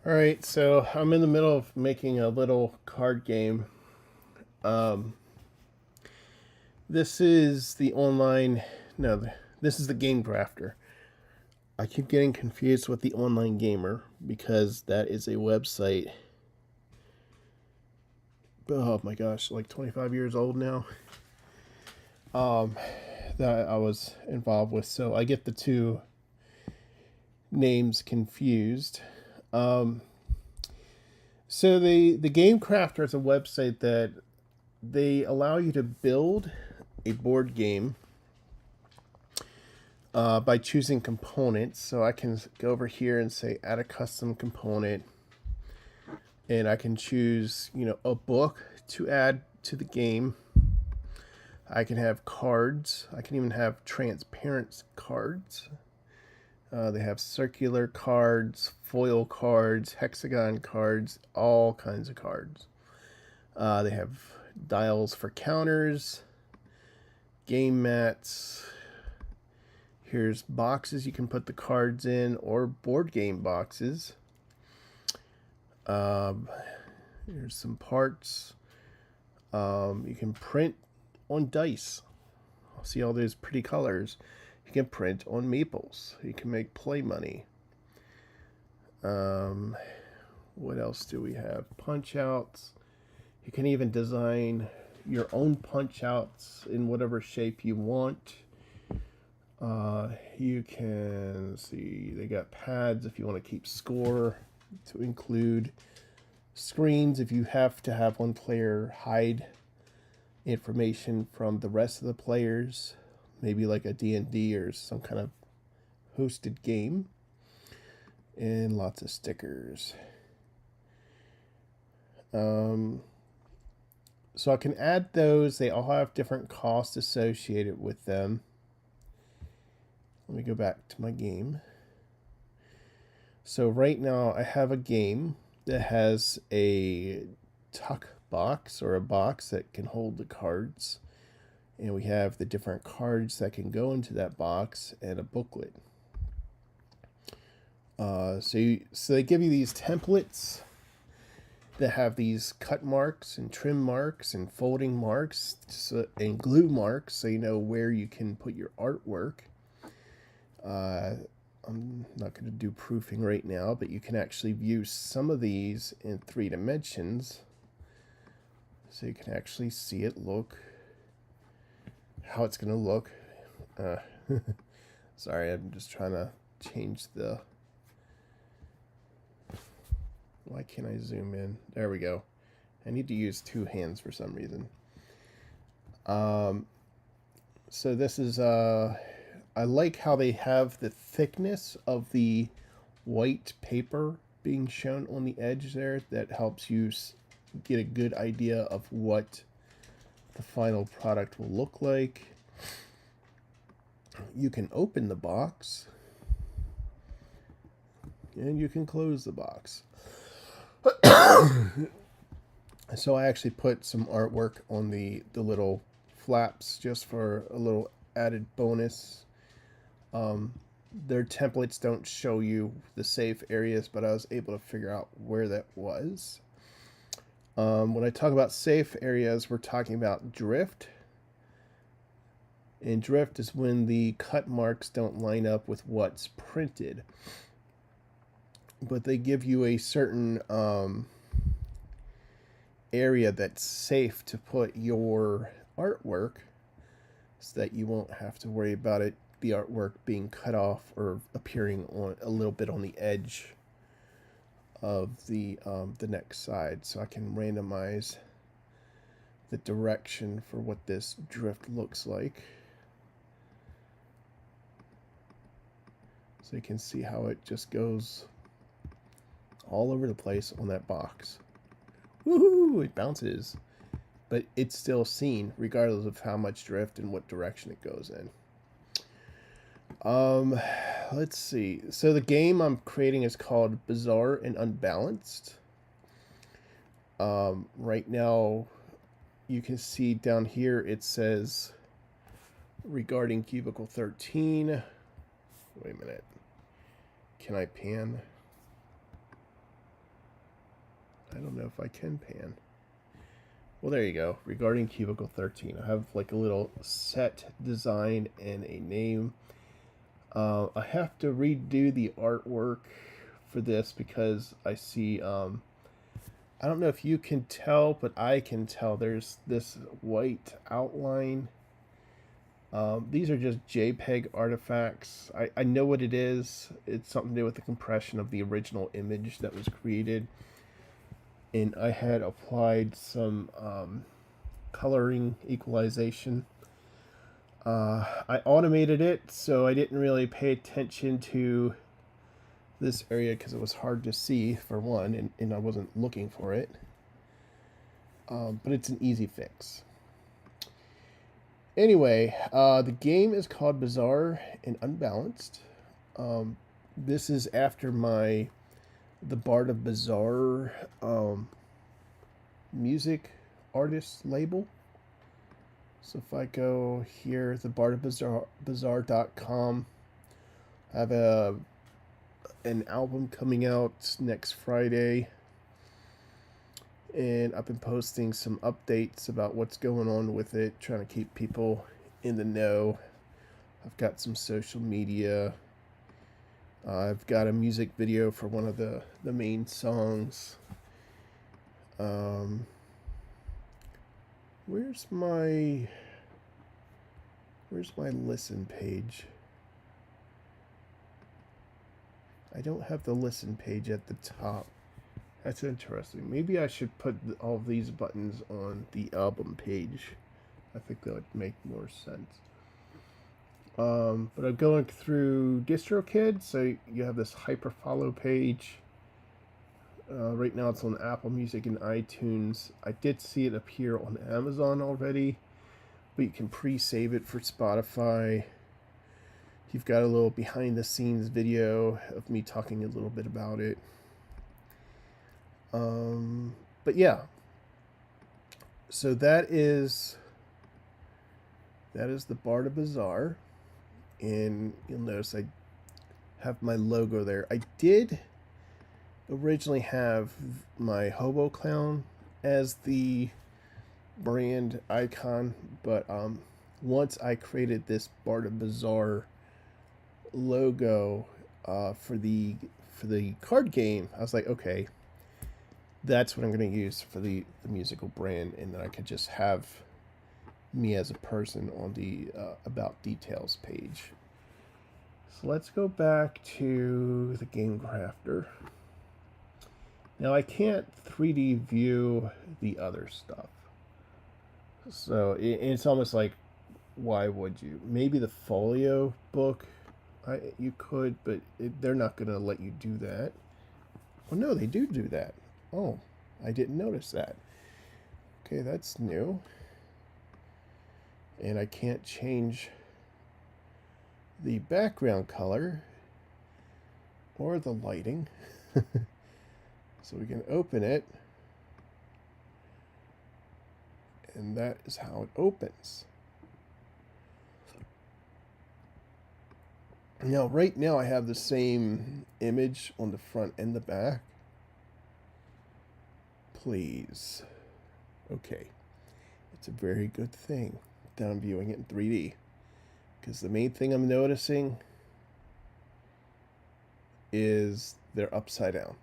All right, so I'm in the middle of making a little card game. Um, this is the online. No, this is the Game Crafter. I keep getting confused with the Online Gamer because that is a website. Oh my gosh, like 25 years old now. Um, that I was involved with, so I get the two names confused. Um, so the Game Crafter is a website that they allow you to build a board game by choosing components. So I can go over here and say add a custom component, and I can choose, a book to add to the game. I can have cards. I can even have transparent cards. They have circular cards, foil cards, hexagon cards, all kinds of cards. They have dials for counters, game mats. Here's boxes you can put the cards in, or board game boxes. Here's some parts. You can print on dice. See all those pretty colors. You can print on maples. You can make play money. What else do we have? Punch outs. You can even design your own punch outs in whatever shape you want. You can see they got pads if you want to keep score, to include screens if you have to have one player hide information from the rest of the players, maybe like a D&D or some kind of hosted game, and lots of stickers. So I can add those. They all have different costs associated with them. Let me go back to my game. So right now I have a game that has a tuck box, or a box that can hold the cards. And we have the different cards that can go into that box and a booklet. So they give you these templates that have these cut marks and trim marks and folding marks and glue marks, so you know where you can put your artwork. I'm not going to do proofing right now, but you can actually view some of these in 3 dimensions, so you can actually see it look, how it's going to look. Sorry, I'm just trying to change the... Why can't I zoom in? There we go. I need to use 2 hands for some reason. So this is... I like how they have the thickness of the white paper being shown on the edge there. That helps you get a good idea of what the final product will look like. You can open the box, and you can close the box. So I actually put some artwork on the little flaps just for a little added bonus. Their templates don't show you the safe areas, but I was able to figure out where that was. When I talk about safe areas, we're talking about drift. And drift is when the cut marks don't line up with what's printed. But they give you a certain area that's safe to put your artwork, so that you won't have to worry about the artwork being cut off or appearing on a little bit on the edge of the next side. So I can randomize the direction for what this drift looks like, so you can see how it just goes all over the place on that box. Woohoo! It bounces, but it's still seen regardless of how much drift and what direction it goes in. Let's see. So the game I'm creating is called Bizarre and Unbalanced. Right now, you can see down here it says regarding Cubicle 13. Wait a minute. Can I pan? I don't know if I can pan. Well, there you go. Regarding Cubicle 13, I have like a little set design and a name. I have to redo the artwork for this because I see, I don't know if you can tell, but I can tell there's this white outline. These are just JPEG artifacts. I know what it is. It's something to do with the compression of the original image that was created. And I had applied some coloring equalization. I automated it, so I didn't really pay attention to this area because it was hard to see, for one, and I wasn't looking for it. But it's an easy fix. Anyway, the game is called Bizarre and Unbalanced. This is after the Bard of Bizarre music artist label. So if I go here, the Bard of Bizarre.com, I have an album coming out next Friday. And I've been posting some updates about what's going on with it, trying to keep people in the know. I've got some social media. I've got a music video for one of the main songs. Where's my listen page? I don't have the listen page at the top. That's interesting. Maybe I should put all of these buttons on the album page. I think that would make more sense. But I'm going through DistroKid, so you have this hyperfollow page. Right now it's on Apple Music and iTunes. I did see it appear on Amazon already, but you can pre-save it for Spotify. You've got a little behind-the-scenes video of me talking a little bit about it. But yeah, so that is the Bard of Bizarre, and you'll notice I have my logo there. I did originally have my Hobo Clown as the brand icon, but once I created this Bard of Bizarre logo for the card game, I was like, okay, that's what I'm going to use for the musical brand, and then I could just have me as a person on the About Details page. So let's go back to the Game Crafter. Now I can't 3D view the other stuff. So it's almost like, why would you? Maybe the folio book, you could, but they're not going to let you do that. Well, no, they do that. Oh, I didn't notice that. Okay, that's new. And I can't change the background color or the lighting. So we can open it. And that is how it opens. Now, right now I have the same image on the front and the back. Please. Okay. It's a very good thing that I'm viewing it in 3D. Because the main thing I'm noticing is they're upside down.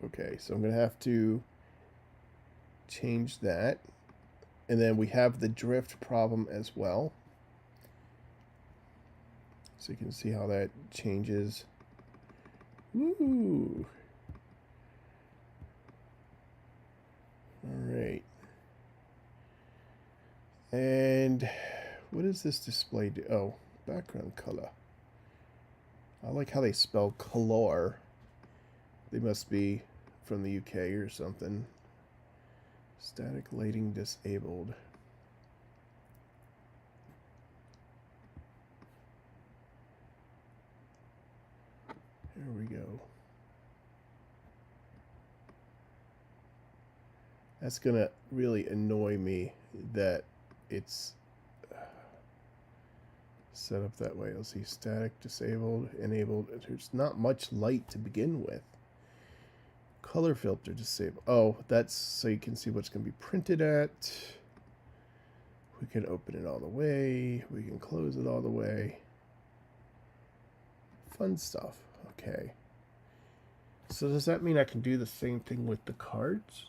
Okay, so I'm going to have to change that. And then we have the drift problem as well. So you can see how that changes. Woo! All right. And what does this display do? Oh, background color. I like how they spell color. They must be from the UK or something. Static lighting disabled. There we go. That's gonna really annoy me that it's set up that way. You'll see static, disabled, enabled. There's not much light to begin with. Color filter disabled. Oh, that's so you can see what's going to be printed at. We can open it all the way. We can close it all the way. Fun stuff. Okay. So does that mean I can do the same thing with the cards?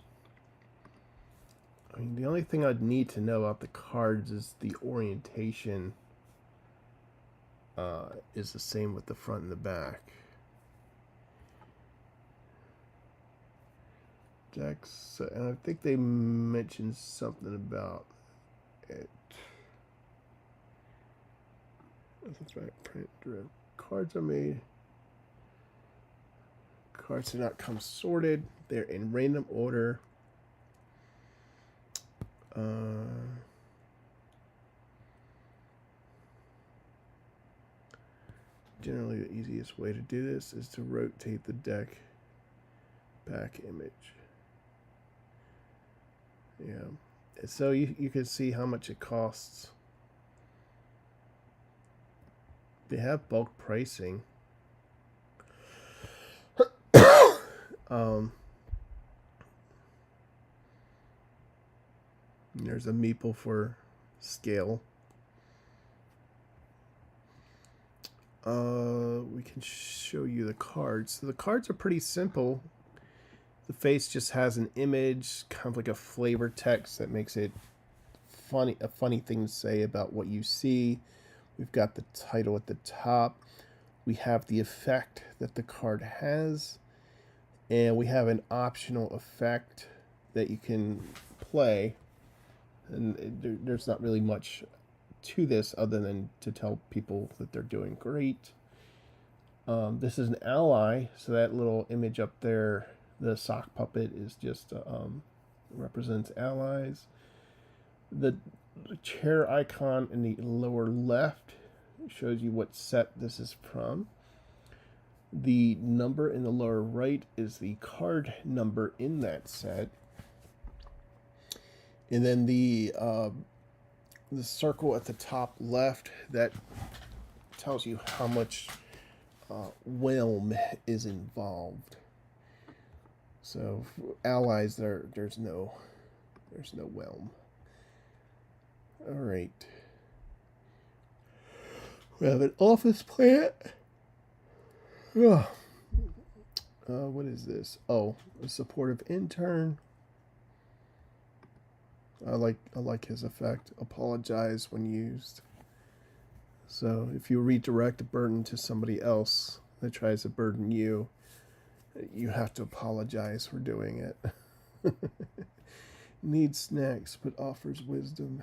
I mean, the only thing I'd need to know about the cards is the orientation is the same with the front and the back. Decks, and I think they mentioned something about it. That's right. Print direct. Cards are made. Cards do not come sorted. They're in random order. Generally, the easiest way to do this is to rotate the deck back image. Yeah. So you can see how much it costs. They have bulk pricing. There's a meeple for scale. We can show you the cards. So the cards are pretty simple. The face just has an image, kind of like a flavor text that makes it funny, a funny thing to say about what you see. We've got the title at the top. We have the effect that the card has, and we have an optional effect that you can play. And there's not really much to this other than to tell people that they're doing great. This is an ally, so that little image up there, the sock puppet, is just represents allies. The chair icon in the lower left shows you what set this is from. The number in the lower right is the card number in that set. And then the circle at the top left, that tells you how much whelm is involved. So for allies, there's no whelm. All right. We have an office plant. What is this? Oh, a supportive intern. I like his effect. Apologize when used. So if you redirect a burden to somebody else that tries to burden you, you have to apologize for doing it. Needs snacks but offers wisdom.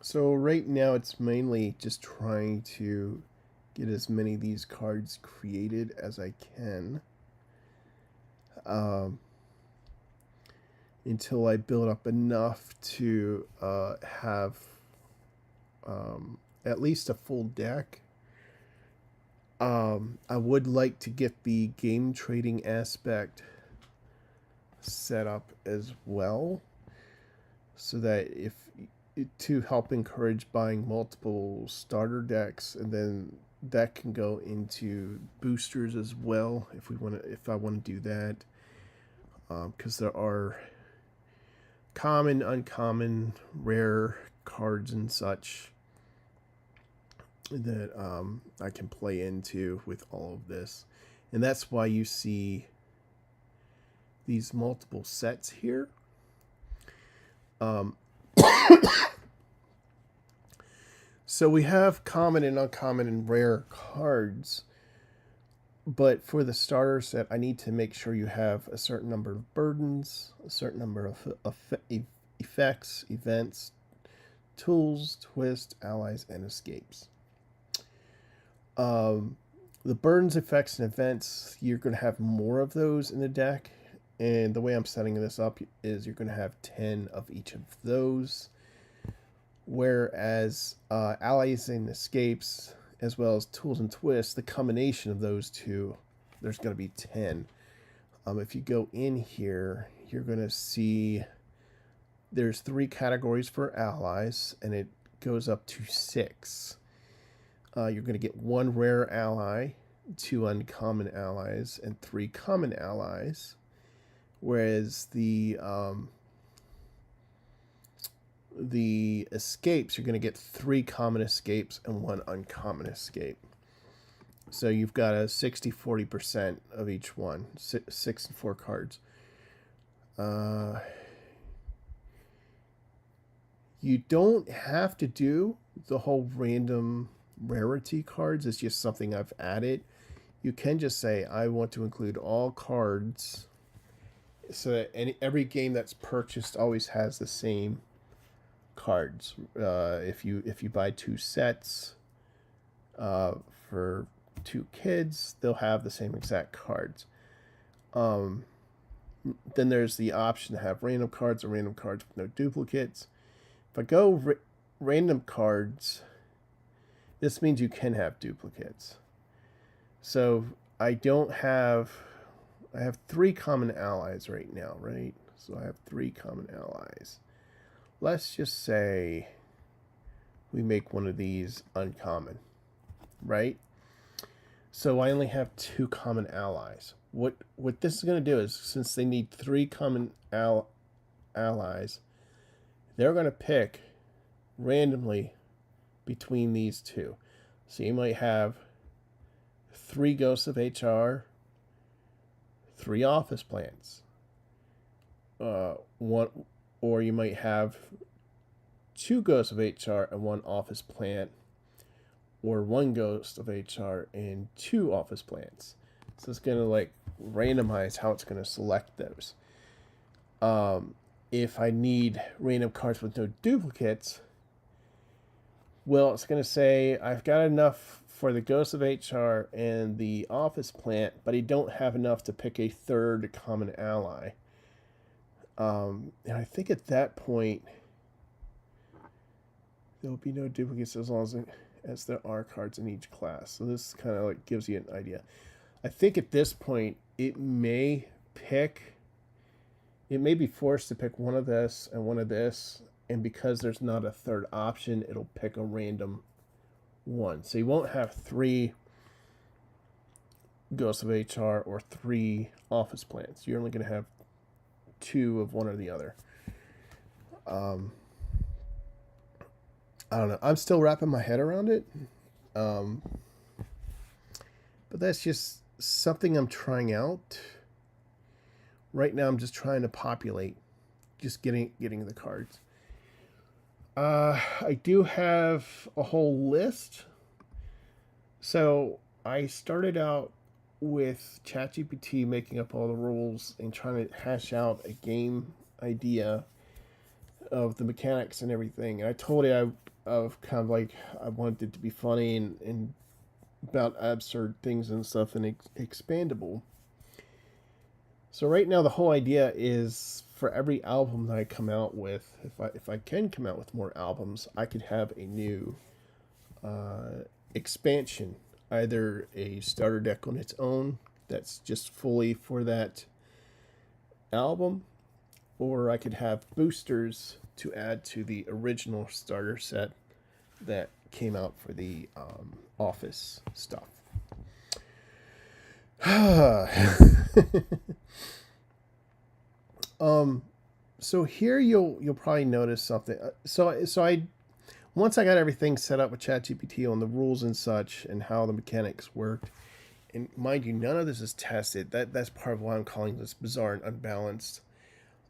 So right now it's mainly just trying to get as many of these cards created as I can. Until I build up enough to have at least a full deck. I would like to get the game trading aspect set up as well, so that to help encourage buying multiple starter decks, and then that can go into boosters as well if I want to do that, because there are common, uncommon, rare cards and such that I can play into with all of this. And that's why you see these multiple sets here. So we have common and uncommon and rare cards, but for the starter set, I need to make sure you have a certain number of burdens, a certain number of effects, events, tools, twists, allies, and escapes. The burdens, effects, and events, you're going to have more of those in the deck. And the way I'm setting this up is you're going to have 10 of each of those. Whereas allies and escapes, as well as tools and twists, the combination of those two, there's going to be 10. If you go in here, you're going to see there's 3 categories for allies, and it goes up to 6. You're going to get 1 rare ally, 2 uncommon allies, and 3 common allies. Whereas the escapes, you're going to get 3 common escapes and 1 uncommon escape. So you've got a 60-40% of each one, 6 and 4 cards. You don't have to do the whole random rarity cards. It's just something I've added. You can just say, I want to include all cards so that every game that's purchased always has the same cards. If you buy 2 sets for 2 kids, they'll have the same exact cards. Then there's the option to have random cards or random cards with no duplicates. If I go random cards, this means you can have duplicates. So I have 3 common allies right now, right? So I have 3 common allies. Let's just say we make one of these uncommon, right? So I only have 2 common allies. What this is going to do is, since they need 3 common allies, they're going to pick randomly between these 2. So you might have 3 Ghosts of HR, 3 Office Plants, one, or you might have 2 Ghosts of HR and 1 Office Plant, or 1 Ghost of HR and 2 Office Plants. So it's going to like randomize how it's going to select those. If I need random cards with no duplicates, well, it's going to say I've got enough for the Ghost of HR and the Office Plant, but I don't have enough to pick a 3rd common ally. And I think at that point, there will be no duplicates as long as there are cards in each class. So this kind of like gives you an idea. I think at this point, it may be forced to pick one of this and one of this, and because there's not a 3rd option, it'll pick a random one. So you won't have 3 Ghosts of HR or 3 Office Plants. You're only going to have 2 of one or the other. I don't know. I'm still wrapping my head around it. But that's just something I'm trying out. Right now I'm just trying to populate, just getting the cards. I do have a whole list. So I started out with ChatGPT making up all the rules and trying to hash out a game idea of the mechanics and everything. And I told it I wanted it to be funny and about absurd things and stuff and expandable. So right now the whole idea is for every album that I come out with, if I can come out with more albums, I could have a new expansion, either a starter deck on its own that's just fully for that album, or I could have boosters to add to the original starter set that came out for the Office stuff. So here you'll probably notice something. So I once I got everything set up with ChatGPT on the rules and such and how the mechanics worked, and mind you, none of this is tested. That's part of why I'm calling this bizarre and unbalanced.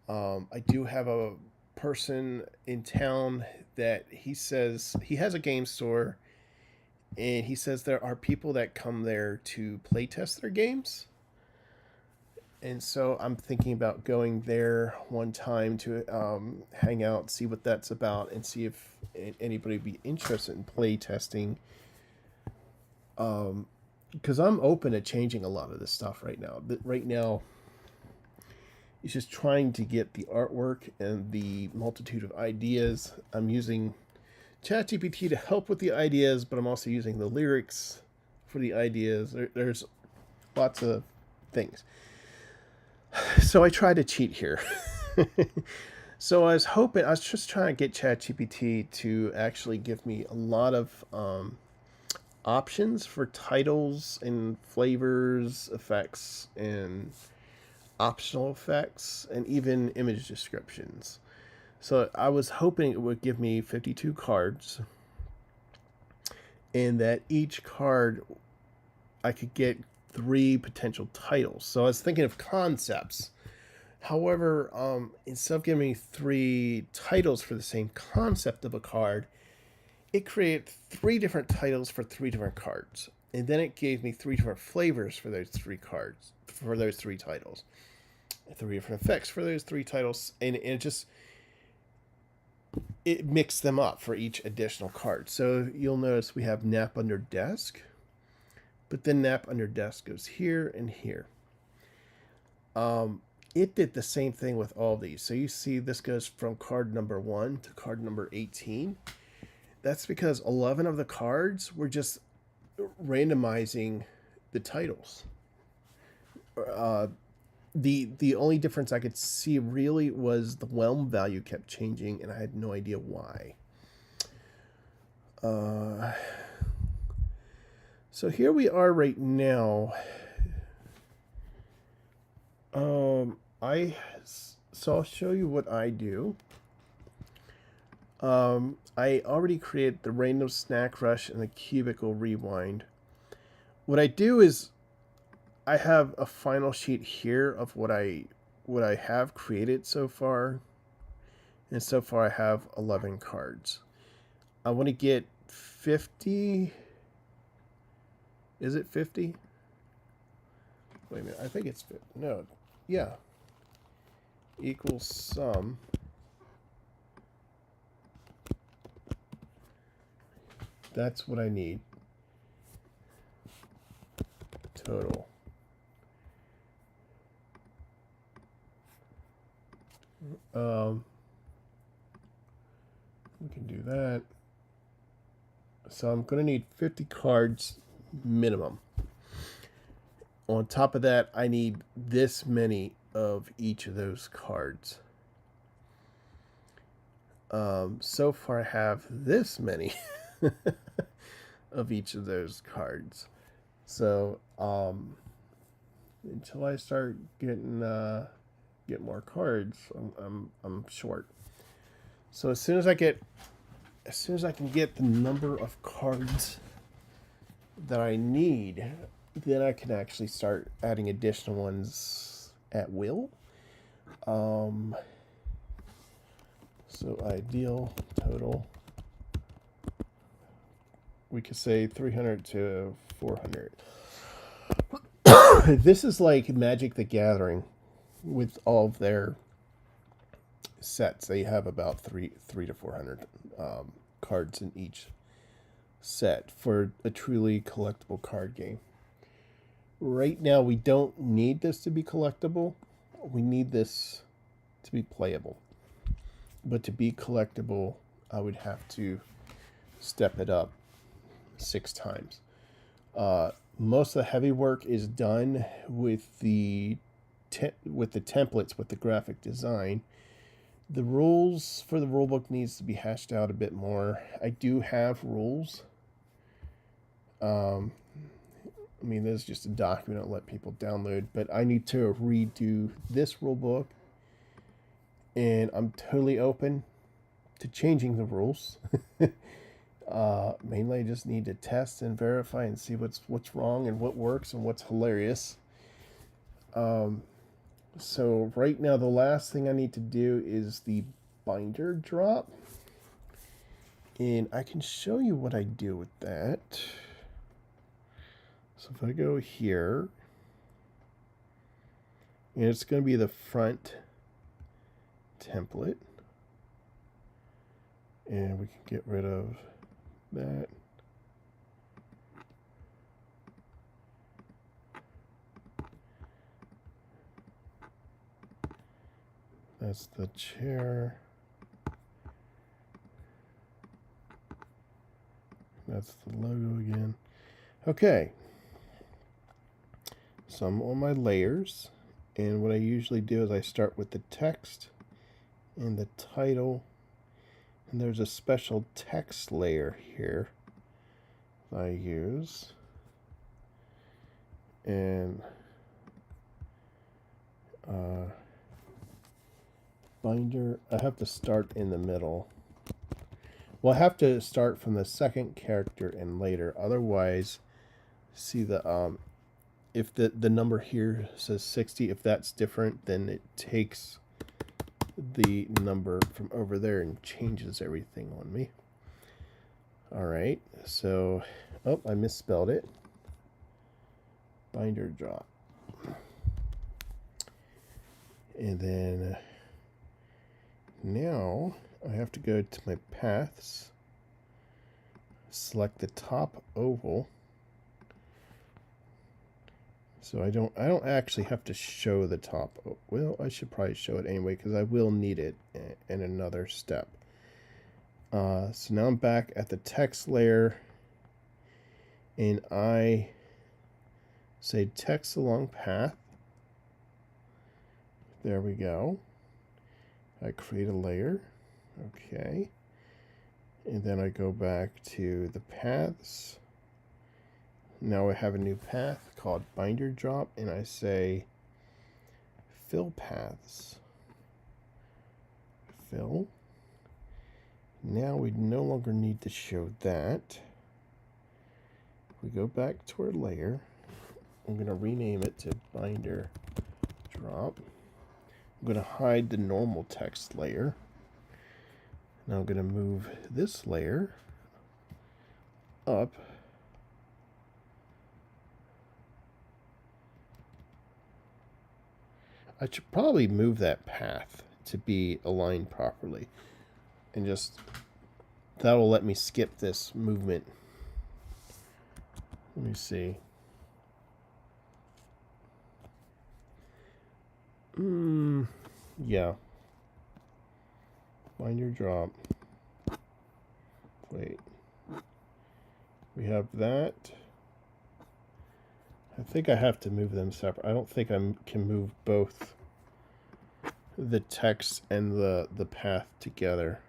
I do have a person in town that he says he has a game store, and he says there are people that come there to play test their games. And so I'm thinking about going there one time to hang out, see what that's about, and see if anybody would be interested in play testing. Because I'm open to changing a lot of this stuff right now. But right now, it's just trying to get the artwork and the multitude of ideas. I'm using ChatGPT to help with the ideas, but I'm also using the lyrics for the ideas. There's lots of things. So I try to cheat here. So I was just trying to get ChatGPT to actually give me a lot of options for titles and flavors, effects, and optional effects, and even image descriptions. So I was hoping it would give me 52 cards, and that each card I could get 3 potential titles. So I was thinking of concepts. However, instead of giving me 3 titles for the same concept of a card, it created 3 different titles for 3 different cards. And then it gave me 3 different flavors for those 3 cards, for those 3 titles. 3 different effects for those 3 titles. And it mixed them up for each additional card. So you'll notice we have Nap Under Desk, but then Nap Under Desk goes here and here. It did the same thing with all these. So you see this goes from card number 1 to card number 18. That's because 11 of the cards were just randomizing the titles. The only difference I could see really was the whelm value kept changing, and I had no idea why. So here we are right now. So I'll show you what I do. I already created the random snack rush and the cubicle rewind. What I do is I have a final sheet here of what I have created so far. And so far I have 11 cards. I want to get 50. Is it 50? Wait a minute. I think it's 50. No. Yeah. Equals sum. That's what I need. Total. We can do that. So I'm going to need 50 cards minimum. On top of that, I need this many of each of those cards. So far I have this many of each of those cards. So until I start getting get more cards, I'm short. So as soon as I can get the number of cards that I need, then I can actually start adding additional ones at will. So ideal total, we could say 300 to 400. This is like Magic the Gathering with all of their sets. They have about 3 to 400 cards in each set for a truly collectible card game. Right now, we don't need this to be collectible. We need this to be playable. But to be collectible, I would have to step it up 6 times. Most of the heavy work is done with the templates, with the graphic design. The rules for the rulebook needs to be hashed out a bit more. I do have rules. I mean, this is just a document I'll let people download, but I need to redo this rulebook, and I'm totally open to changing the rules. Mainly I just need to test and verify and see what's wrong and what works and what's hilarious. So right now the last thing I need to do is the binder drop, and I can show you what I do with that. So if I go here, and it's going to be the front template, and we can get rid of that. That's the chair. That's the logo again. Okay. So I'm on my layers, and what I usually do is I start with the text, and the title, and there's a special text layer here that I use, and binder, I have to start in the middle. Well, I have to start from the second character and later, otherwise, see the if the number here says 60, if that's different, then it takes the number from over there and changes everything on me. All right, so, oh, I misspelled it. Binder drop. And then now I have to go to my paths, select the top oval. So I don't actually have to show the top. Well, I should probably show it anyway because I will need it in another step. So now I'm back at the text layer, and I say text along path. There we go. I create a layer. Okay. And then I go back to the paths. Now I have a new path called binder drop, and I say fill paths. Fill. Now we no longer need to show that. We go back to our layer. I'm going to rename it to binder drop. I'm going to hide the normal text layer. Now I'm going to move this layer up. I should probably move that path to be aligned properly, and just that will let me skip this movement. Let me see. Yeah. Binder drop. Wait. We have that. I think I have to move them separate. I don't think I can move both the text and the path together.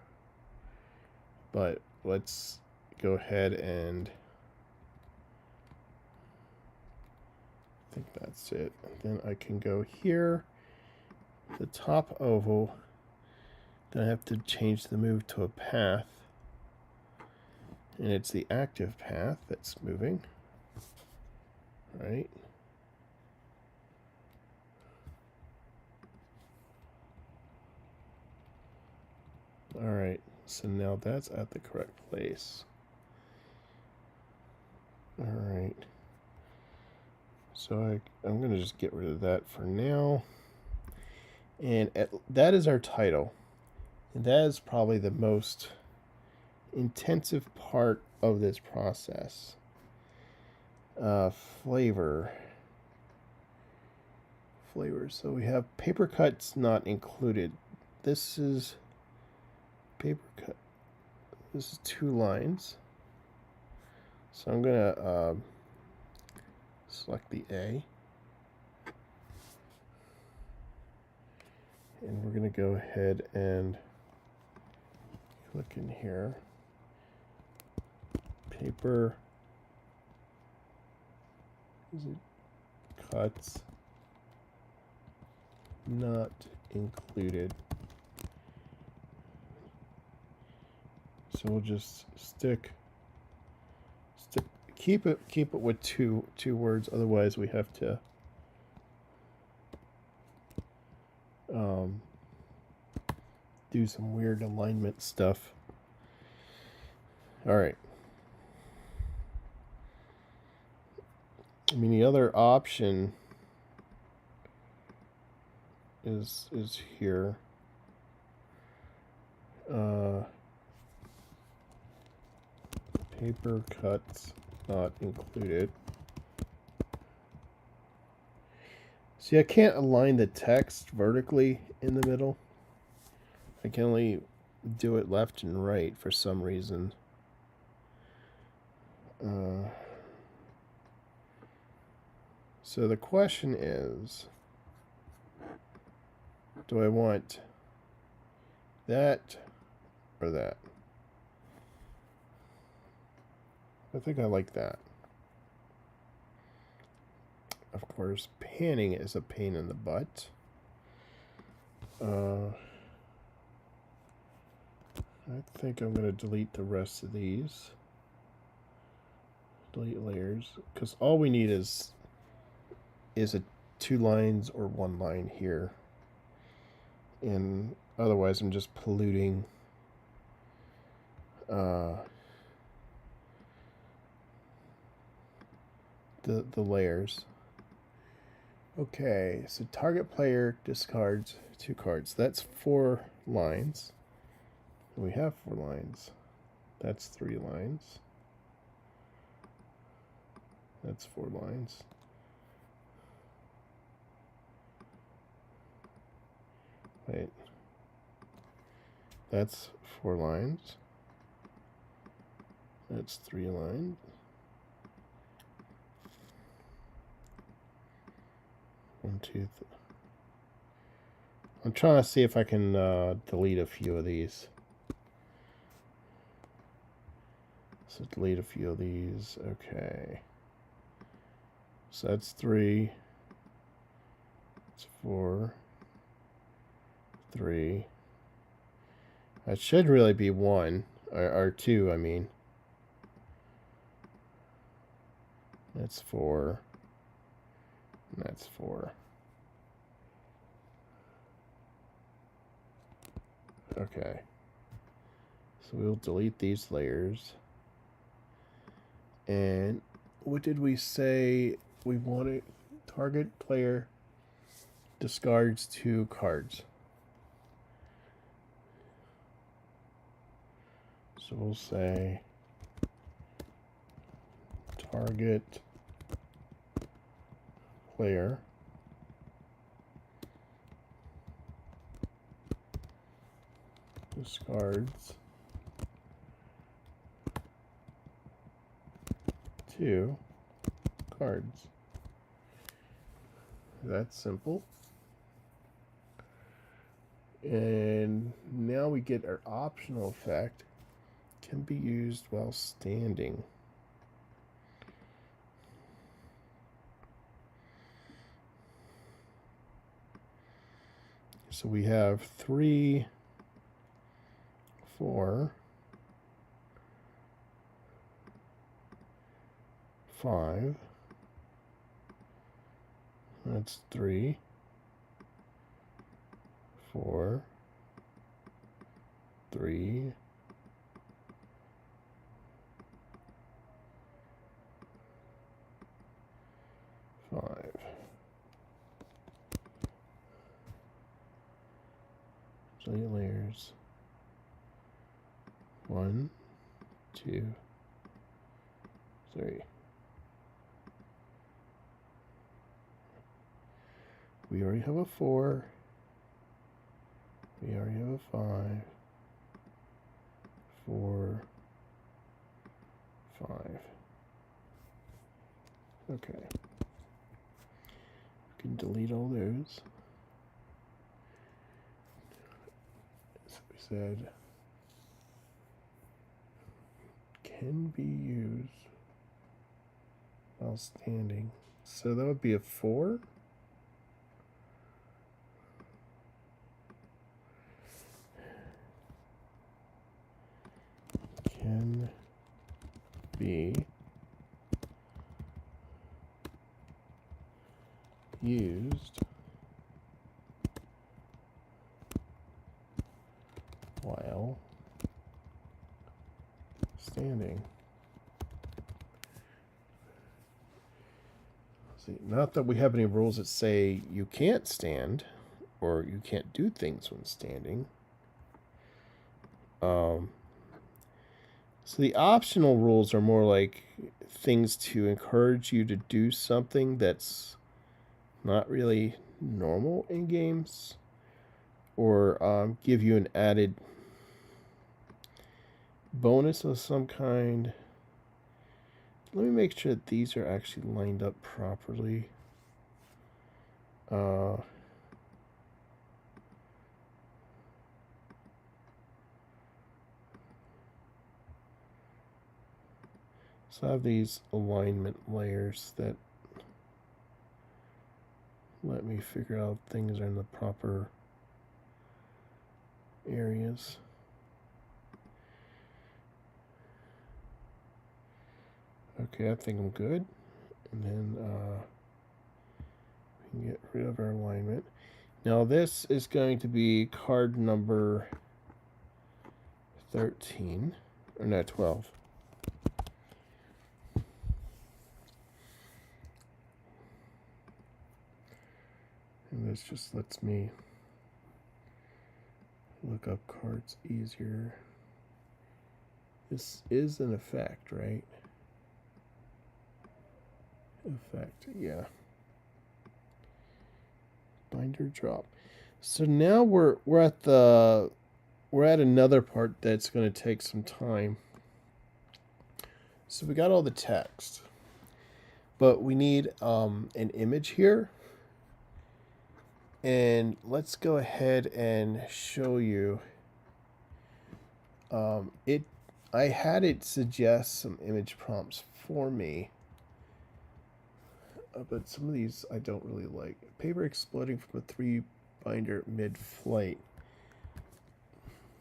But let's go ahead and I think that's it. Then I can go here, the top oval. Then I have to change the move to a path. And it's the active path that's moving. Right? All right, so now that's at the correct place. All right. So I'm going to just get rid of that for now. And that is our title. And that is probably the most intensive part of this process. Flavor. So we have paper cuts not included. This is paper cut. This is 2 lines. So I'm going to select the A. And we're going to go ahead and click in here. Paper. Is it cuts not included? So we'll just keep it with two words. Otherwise, we have to do some weird alignment stuff. All right. I mean, the other option is here. Paper cuts not included. See, I can't align the text vertically in the middle. I can only do it left and right for some reason. So the question is, do I want That or that. I think I like that. Of course, panning is a pain in the butt. I think I'm going to delete the rest of these. Delete layers, because all we need is a 2 lines or 1 line here, and otherwise I'm just polluting the layers. Okay, so target player discards 2 cards. That's 4 lines. We have 4 lines. That's 3 lines. That's 4 lines. Wait. That's 4 lines. That's 3 lines. One, two, I'm trying to see if I can delete a few of these. So delete a few of these. Okay. So that's 3. It's 4. 3. That should really be 1. Or 2, I mean. That's 4. And that's 4. Okay. So we'll delete these layers. And what did we say we wanted? Target player discards 2 cards. So we'll say target player discards 2 cards. That's simple. And now we get our optional effect. Can be used while standing. So we have 3, 4, 5. That's 3, 4, 3, 5. Delete layers. 1, 2, 3. We already have a 4. We already have a 5. 4, 5. Okay. We can delete all those. So we said can be used while standing. So that would be a 4. Can be used while standing. See, not that we have any rules that say you can't stand or you can't do things when standing. So the optional rules are more like things to encourage you to do something that's not really normal in games, or give you an added bonus of some kind. Let me make sure that these are actually lined up properly. So I have these alignment layers that let me figure out things are in the proper areas. Okay, I think I'm good. And then we can get rid of our alignment. Now this is going to be card number 13, or no, 12. And this just lets me look up cards easier. This is an effect, right? Effect, yeah. Binder drop. So now we're at another part that's going to take some time. So we got all the text, but we need an image here. And let's go ahead and show you. I had it suggest some image prompts for me, but some of these I don't really like. Paper exploding from a 3 binder mid-flight.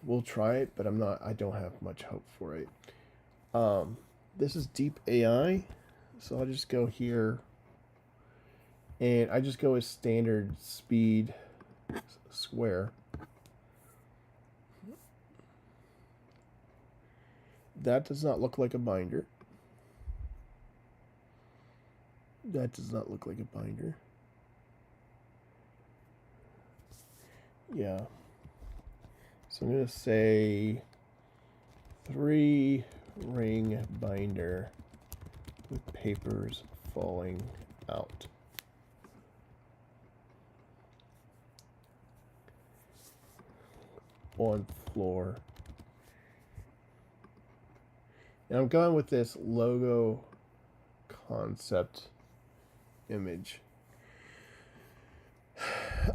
We'll try it, but I don't have much hope for it. This is DeepAI, so I'll just go here, and I just go with standard speed square. That does not look like a binder. That does not look like a binder. Yeah. So I'm going to say 3-ring binder with papers falling out. On floor. And I'm going with this logo concept image.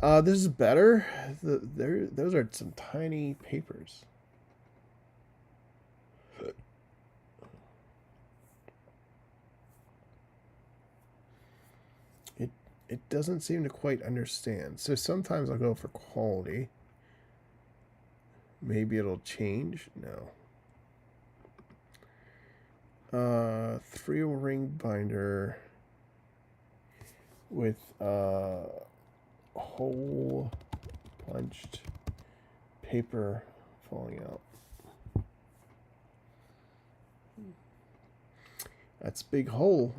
This is better. Those are some tiny papers. It doesn't seem to quite understand. So sometimes I'll go for quality. Maybe it'll change. No. 3-ring binder with hole punched paper falling out. That's big hole.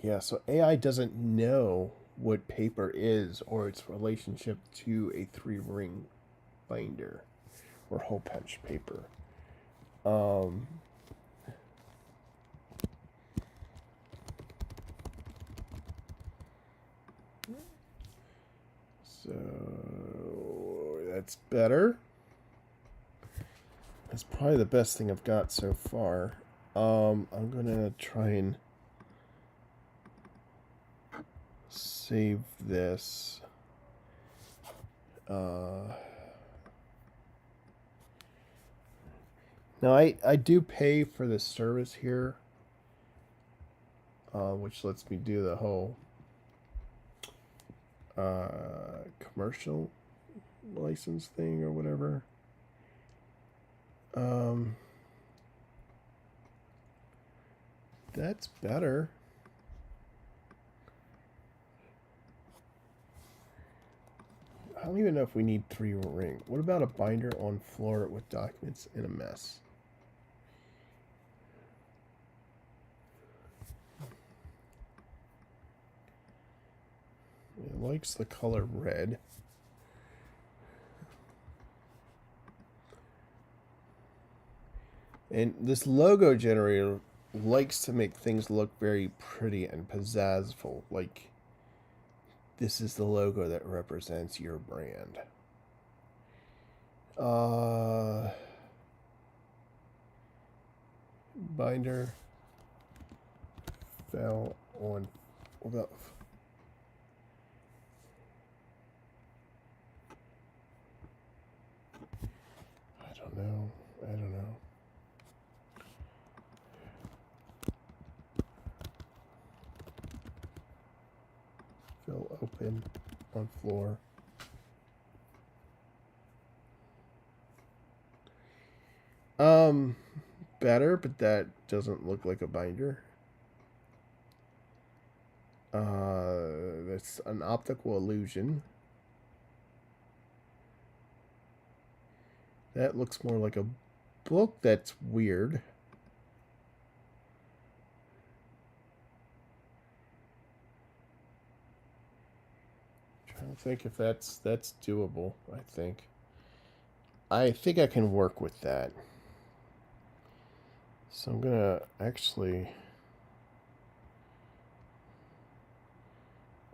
Yeah, so AI doesn't know what paper is or its relationship to a 3-ring binder or hole punched paper. So that's better. That's probably the best thing I've got so far. I'm gonna try and save this. Now I do pay for the service here, which lets me do the whole commercial license thing or whatever. That's better. I don't even know if we need 3-ring. What about a binder on floor with documents in a mess? It likes the color red. And this logo generator likes to make things look very pretty and pizzazzful, like this is the logo that represents your brand. Binder fell on. What about? I don't know. them on floor. Better, but that doesn't look like a binder. That's an optical illusion. That looks more like a book. That's weird. Trying to think if that's doable. I think I can work with that. So I'm gonna actually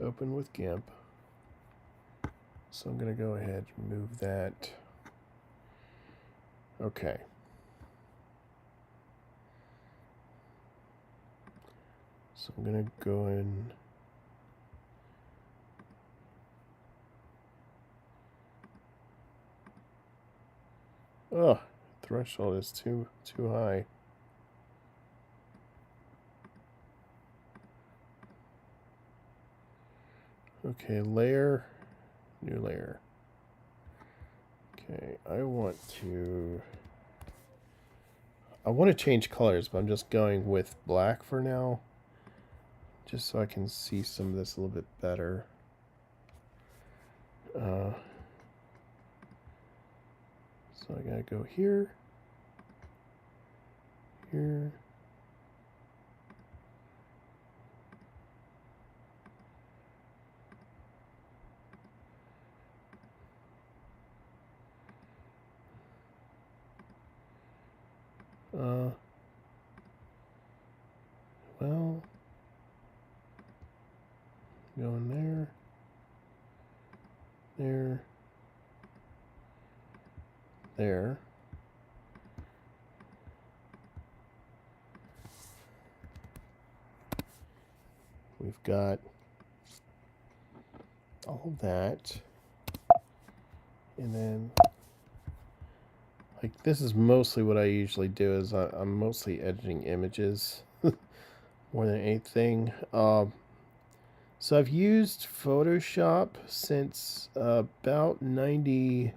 open with GIMP. So I'm gonna go ahead and move that. Okay. So I'm gonna go in. Oh, threshold is too high. Okay, layer, new layer. Okay, I want to change colors, but I'm just going with black for now, just so I can see some of this a little bit better. So I gotta go here, here. Well, going there, there, there. We've got all of that. And then, like, this is mostly what I usually do is I'm mostly editing images more than anything. So I've used Photoshop since about 95.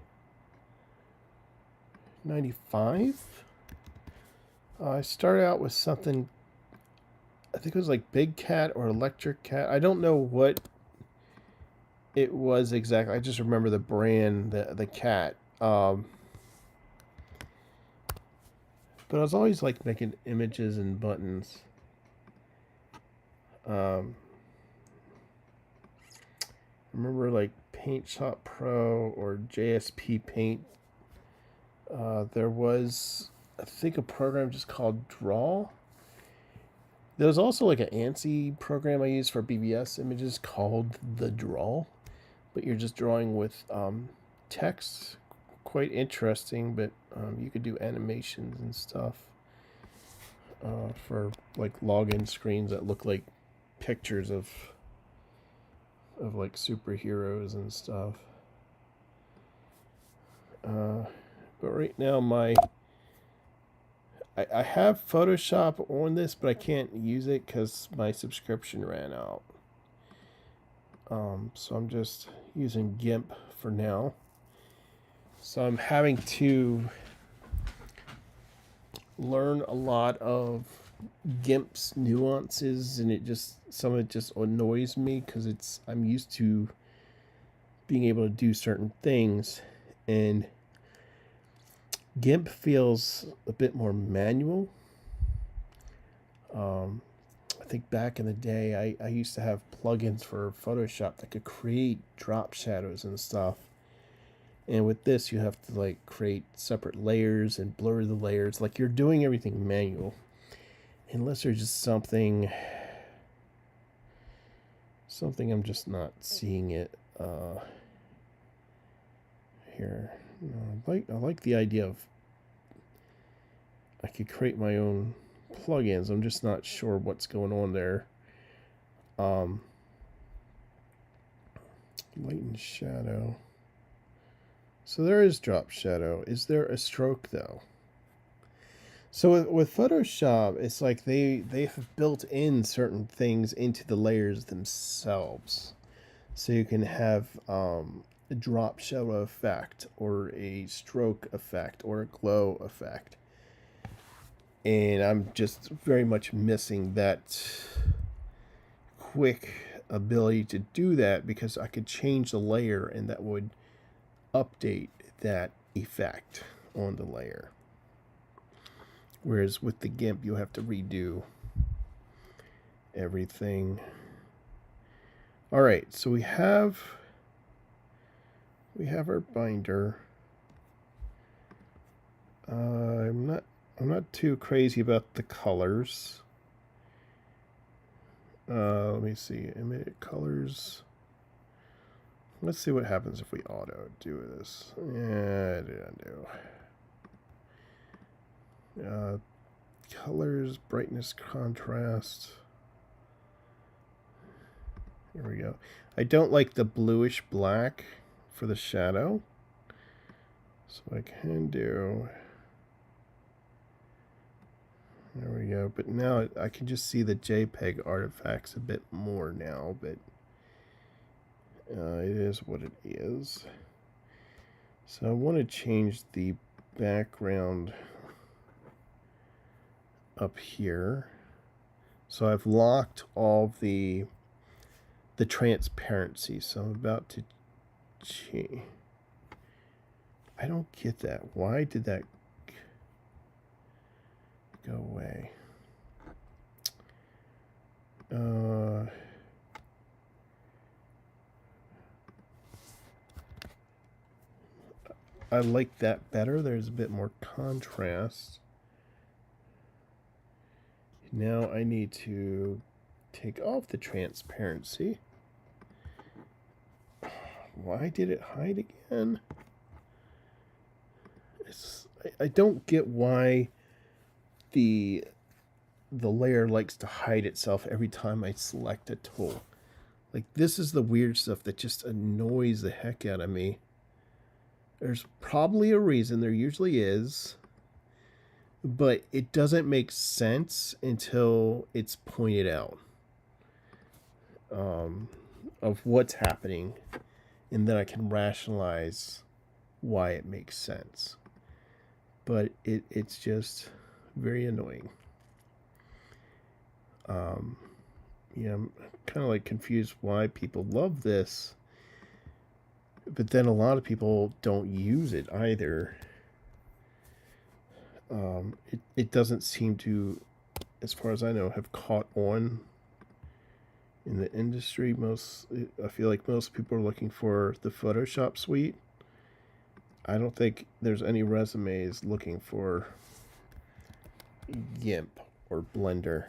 I started out with something, I think it was like Big Cat or Electric Cat. I don't know what it was exactly. I just remember the brand, the cat. But I was always like making images and buttons. Remember like Paint Shop Pro or JSP Paint. There was, I think, a program just called Draw. There was also like an ANSI program I used for BBS images called The Draw, but you're just drawing with text. Quite interesting, but you could do animations and stuff for like login screens that look like pictures of like superheroes and stuff. But right now I have Photoshop on this, but I can't use it because my subscription ran out. So I'm just using GIMP for now. So I'm having to learn a lot of GIMP's nuances, and some of it just annoys me because I'm used to being able to do certain things, and GIMP feels a bit more manual. I think back in the day, I used to have plugins for Photoshop that could create drop shadows and stuff. And with this, you have to like create separate layers and blur the layers. Like you're doing everything manual. Unless there's just something I'm just not seeing it here. No, I like the idea of I could create my own plugins. I'm just not sure what's going on there. Light and shadow. So there is drop shadow. Is there a stroke though? So with Photoshop, it's like they have built in certain things into the layers themselves. So you can have a drop shadow effect or a stroke effect or a glow effect. And I'm just very much missing that quick ability to do that, because I could change the layer and that would update that effect on the layer. Whereas with the GIMP, you have to redo everything. All right, so we have our binder. I'm not too crazy about the colors. Let me see, emit colors. Let's see what happens if we auto do this. Yeah, I didn't do. Colors, brightness, contrast. Here we go. I don't like the bluish black for the shadow. So I can do. There we go. But now I can just see the JPEG artifacts a bit more now, but it is what it is. So I want to change the background up here. So I've locked all the transparency. So I'm about to change. I don't get that. Why did that go away? I like that better. There's a bit more contrast. Now I need to take off the transparency. Why did it hide again? I don't get why the layer likes to hide itself every time I select a tool. Like, this is the weird stuff that just annoys the heck out of me. There's probably a reason, there usually is, but it doesn't make sense until it's pointed out of what's happening, and then I can rationalize why it makes sense. But it's just very annoying. Yeah, I'm kind of like confused why people love this, but then a lot of people don't use it either. It doesn't seem to, as far as I know, have caught on in the industry. I feel like most people are looking for the Photoshop suite. I don't think there's any resumes looking for GIMP or Blender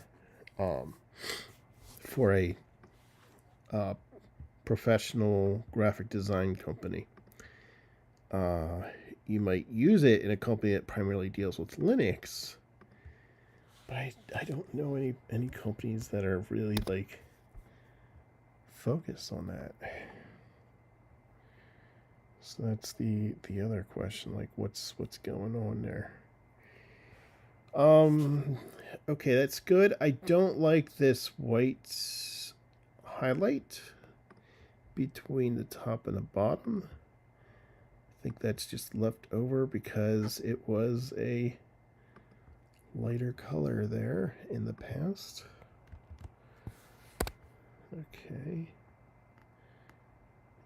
for a professional graphic design company. You might use it in a company that primarily deals with Linux, but I don't know any companies that are really like focused on that. So that's the other question, like what's going on there. Okay, that's good. I don't like this white highlight between the top and the bottom. I think that's just left over because it was a lighter color there in the past. Okay.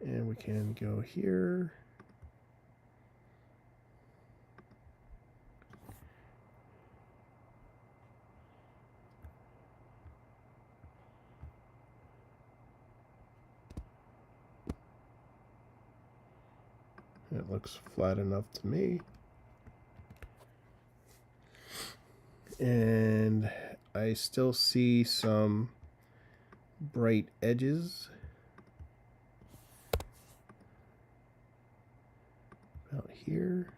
And we can go here. It looks flat enough to me. And I still see some bright edges. About here.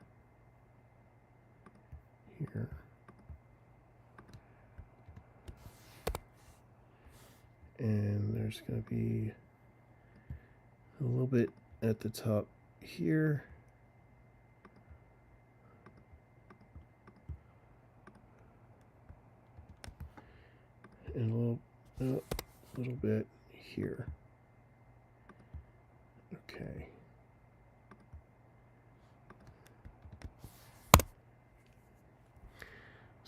Here. And there's going to be a little bit at the top here. And a little bit here.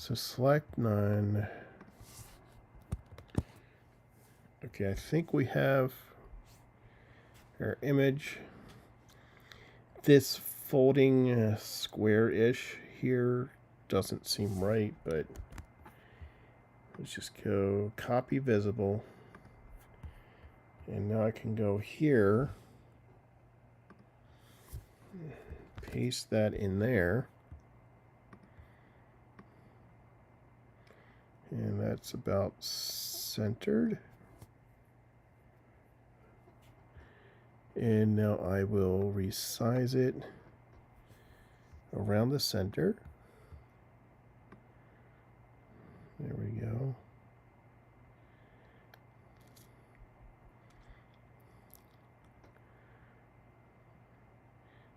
So select none. Okay, I think we have our image. This folding square-ish here doesn't seem right, but let's just go copy visible. And now I can go here, paste that in there. And that's about centered. And now I will resize it around the center. There we go.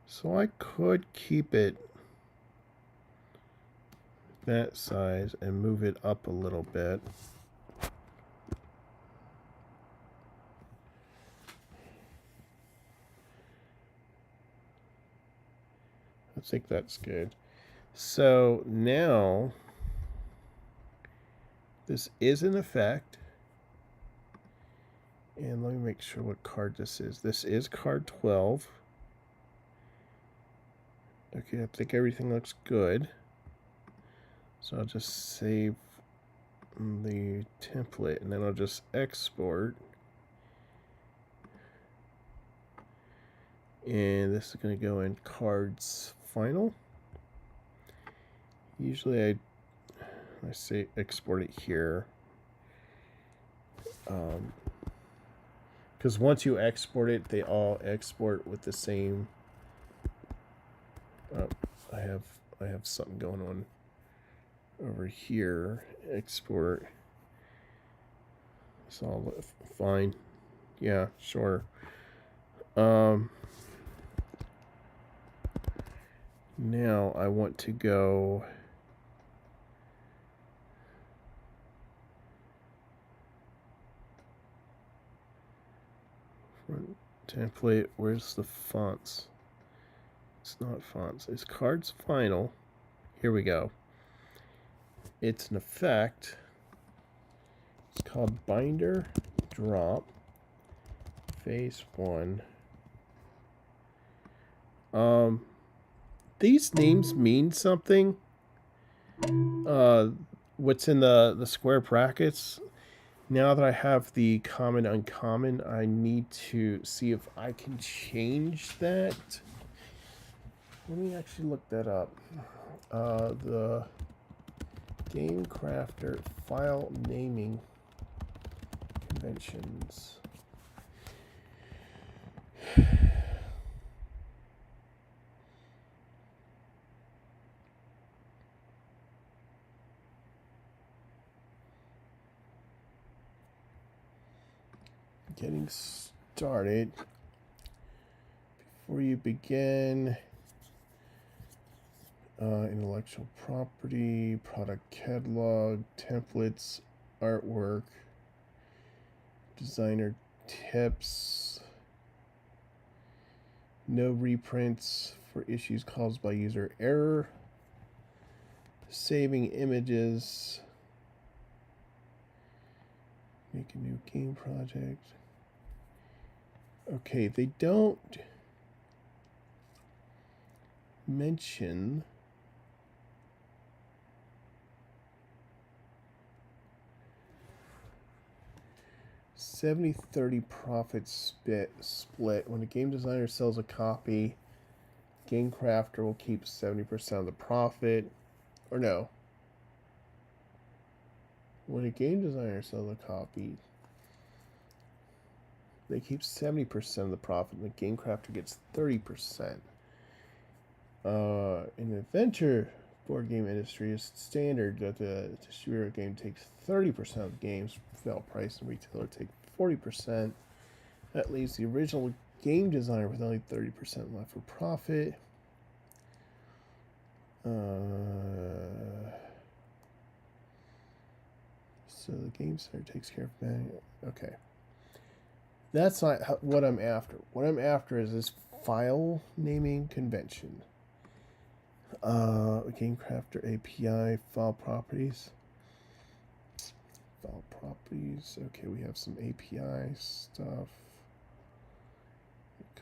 So I could keep it that size and move it up a little bit. I think that's good. So now this is in effect. And let me make sure what card this is. This is card 12. Okay, I think everything looks good. So I'll just save the template and then I'll just export. And this is going to go in cards final. Usually I say export it here. Because once you export it, they all export with the same. I have something going on over here. Export. It's all fine. Yeah, sure. Now I want to go front template. Where's the fonts? It's not fonts. It's cards final. Here we go. It's an effect. It's called binder drop phase 1. These names mean something. What's in the square brackets? Now that I have the common uncommon, I need to see if I can change that. Let me actually look that up. The Game Crafter file naming conventions. Getting started. Before you begin, intellectual property, product catalog, templates, artwork, designer tips, no reprints for issues caused by user error, saving images, make a new game project. Okay, they don't mention $70-30 profit split. When a game designer sells a copy, Game Crafter will keep 70% of the profit. Or no. When a game designer sells a copy, they keep 70% of the profit, and the Game Crafter gets 30%. In the venture board game industry, it's standard that the distributor of game takes 30% of the game's sale price, and retailer take 40%. That leaves the original game designer with only 30% left for profit. So the game center takes care of that. Okay. That's not what I'm after. What I'm after is this file naming convention. Game Crafter API, file properties. File properties. Okay, we have some API stuff.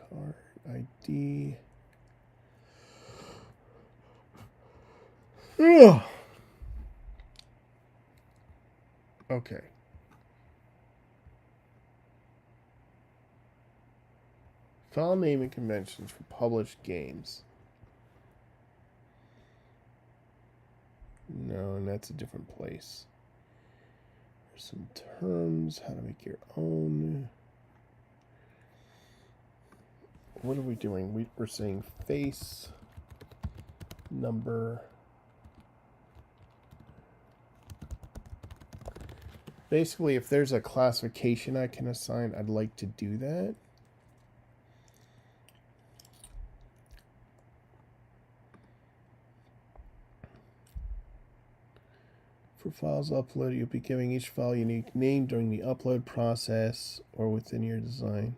Card ID. Ugh. Okay. File naming conventions for published games. No, and that's a different place. There's some terms, how to make your own. What are we doing? We're saying face, number. Basically, if there's a classification I can assign, I'd like to do that. For files uploaded, you'll be giving each file a unique name during the upload process or within your design.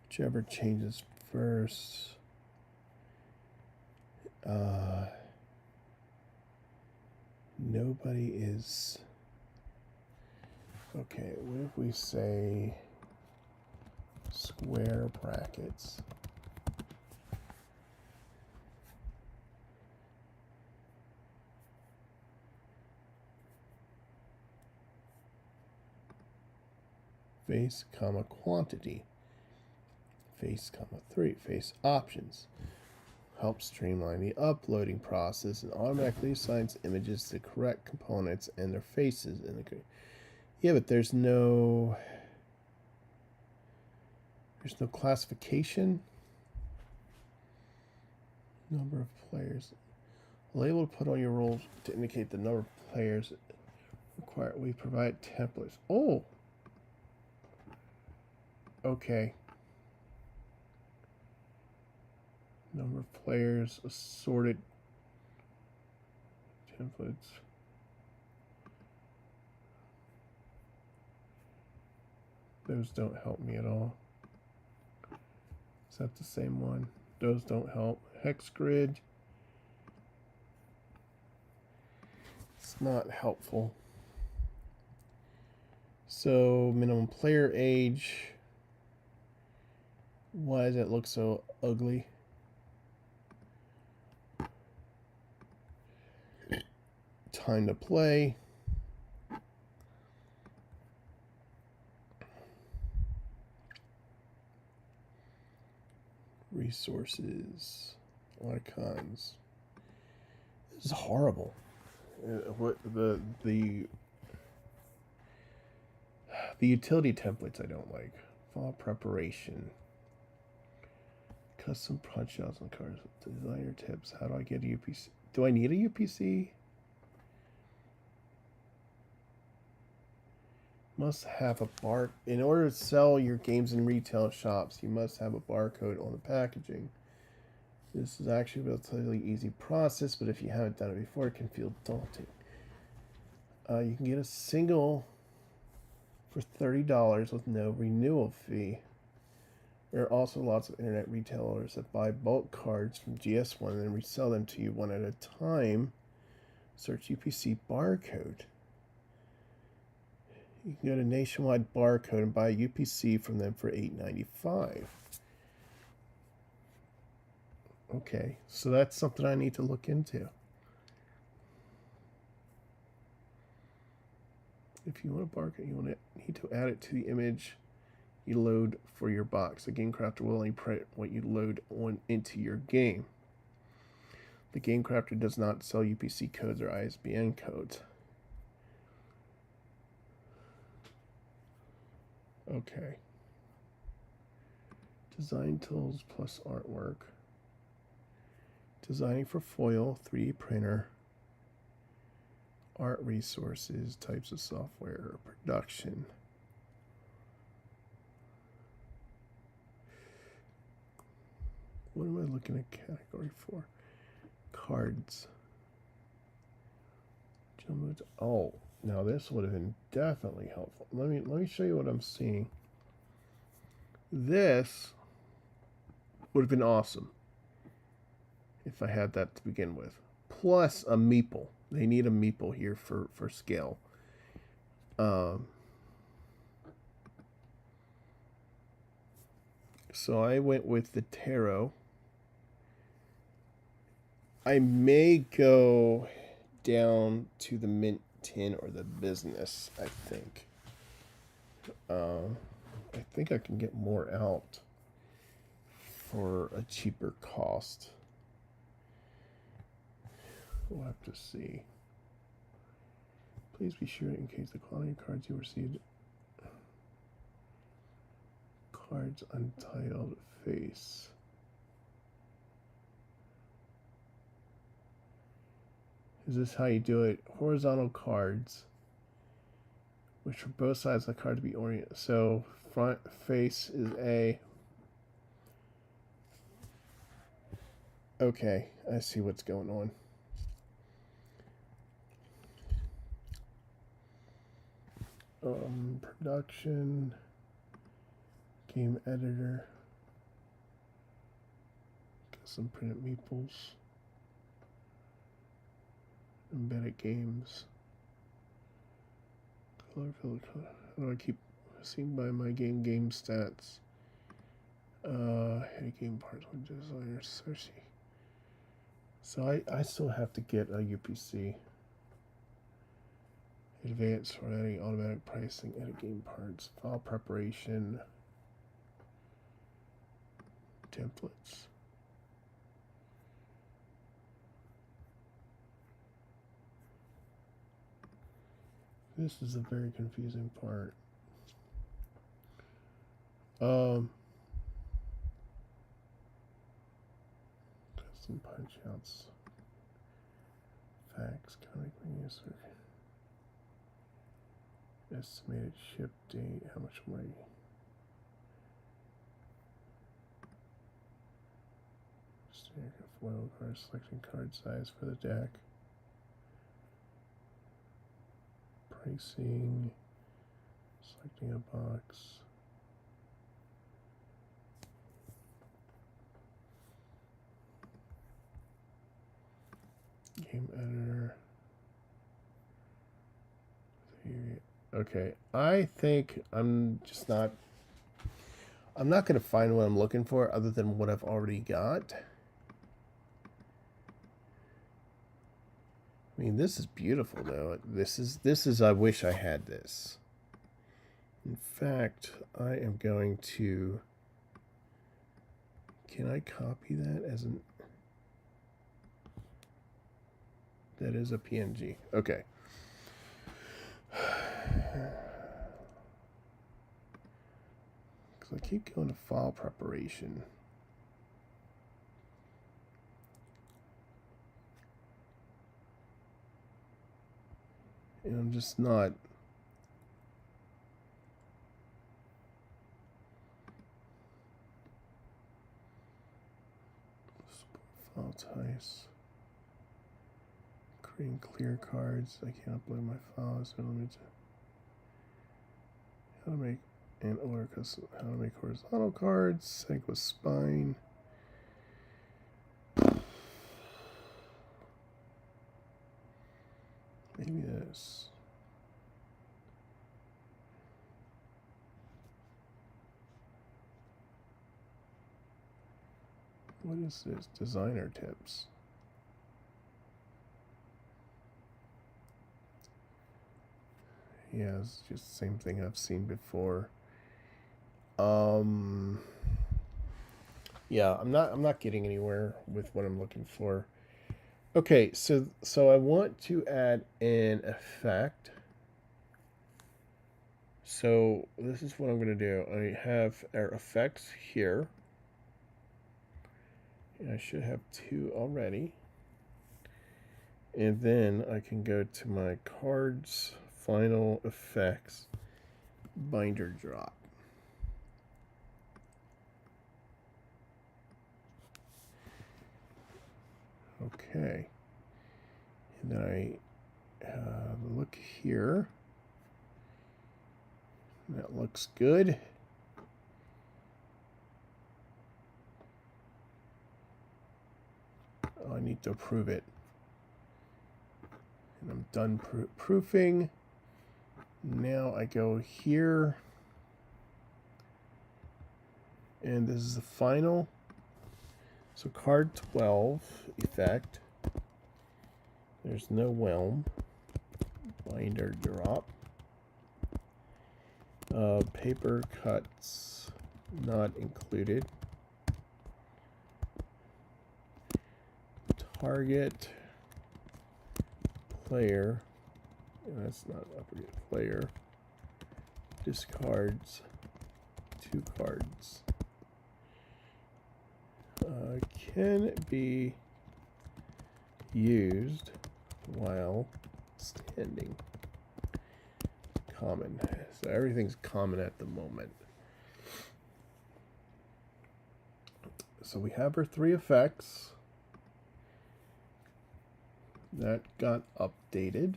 Whichever changes first. Nobody is... Okay, what if we say square brackets? Face, comma, quantity. Face, comma, 3. Face options. Helps streamline the uploading process and automatically assigns images to correct components and their faces in the... Yeah, but there's no classification. Number of players. A label to put on your roles to indicate the number of players required. We provide templates. Oh! Okay. Number of players, assorted templates. Those don't help me at all. Is that the same one? Those don't help. Hex grid. It's not helpful. So minimum player age. Why does it look so ugly? Time to play. Resources. Icons. This is horrible. What the utility templates I don't like. File preparation. Custom punch outs on cards. Designer tips. How do I get a UPC? Do I need a UPC? Must have a bar. In order to sell your games in retail shops, you must have a barcode on the packaging. This is actually a relatively easy process, but if you haven't done it before, it can feel daunting. You can get a single for $30 with no renewal fee. There are also lots of internet retailers that buy bulk cards from GS1 and then resell them to you one at a time. Search UPC barcode. You can go to Nationwide Barcode and buy a UPC from them for $8.95. Okay, so that's something I need to look into. If you want a barcode, you need to add it to the image you load for your box. The Game Crafter will only print what you load on into your game. The Game Crafter does not sell UPC codes or ISBN codes. Okay. Design tools plus artwork. Designing for foil, 3D printer. Art resources, types of software, production. What am I looking at category for? Cards. Oh, now this would have been definitely helpful. Let me show you what I'm seeing. This would have been awesome if I had that to begin with. Plus a meeple. They need a meeple here for scale. So I went with the tarot. I may go down to the mint 10 or the business, I think. I think I can get more out for a cheaper cost. We'll have to see. Please be sure to indicate the quality of cards you received. Cards untitled face. Is this how you do it? Horizontal cards, which for both sides of the card to be oriented. So front face is A. Okay, I see what's going on. Production, game editor, custom printed meeples, embedded games, color filter. How do I keep seeing by my game stats? Any game parts with designer Cersei. So I still have to get a UPC. Advanced formatting, automatic pricing, edit game parts, file preparation, templates. This is a very confusing part. Custom punch outs, facts, comic user, estimated ship date, how much money. Standard foil card, selecting card size for the deck. Pricing, selecting a box. Game editor. Okay, I think I'm not going to find what I'm looking for other than what I've already got. I mean, this is beautiful though. This is I wish I had this. In fact, I am going to, can I copy that as an, that is a PNG. Okay. Because I keep going to file preparation. And I'm just not. File types. Creating clear cards. I can't upload my files. So let me how to make and order custom. How to make horizontal cards. Sync with spine. Maybe this. What is this? Designer tips. Yeah, it's just the same thing I've seen before. Yeah, I'm not getting anywhere with what I'm looking for. Okay, so I want to add an effect. So this is what I'm going to do. I have our effects here. And I should have 2 already. And then I can go to my cards, final effects, binder drop. Okay. And then I look here. That looks good. Oh, I need to approve it. And I'm done proofing. Now I go here. And this is the final. So card 12 effect. There's no whelm. Binder drop. Paper cuts not included. Target player. That's not uppercase. Player discards 2 cards. Can be used while standing. Common. So everything's common at the moment. So we have our 3 effects. That got updated.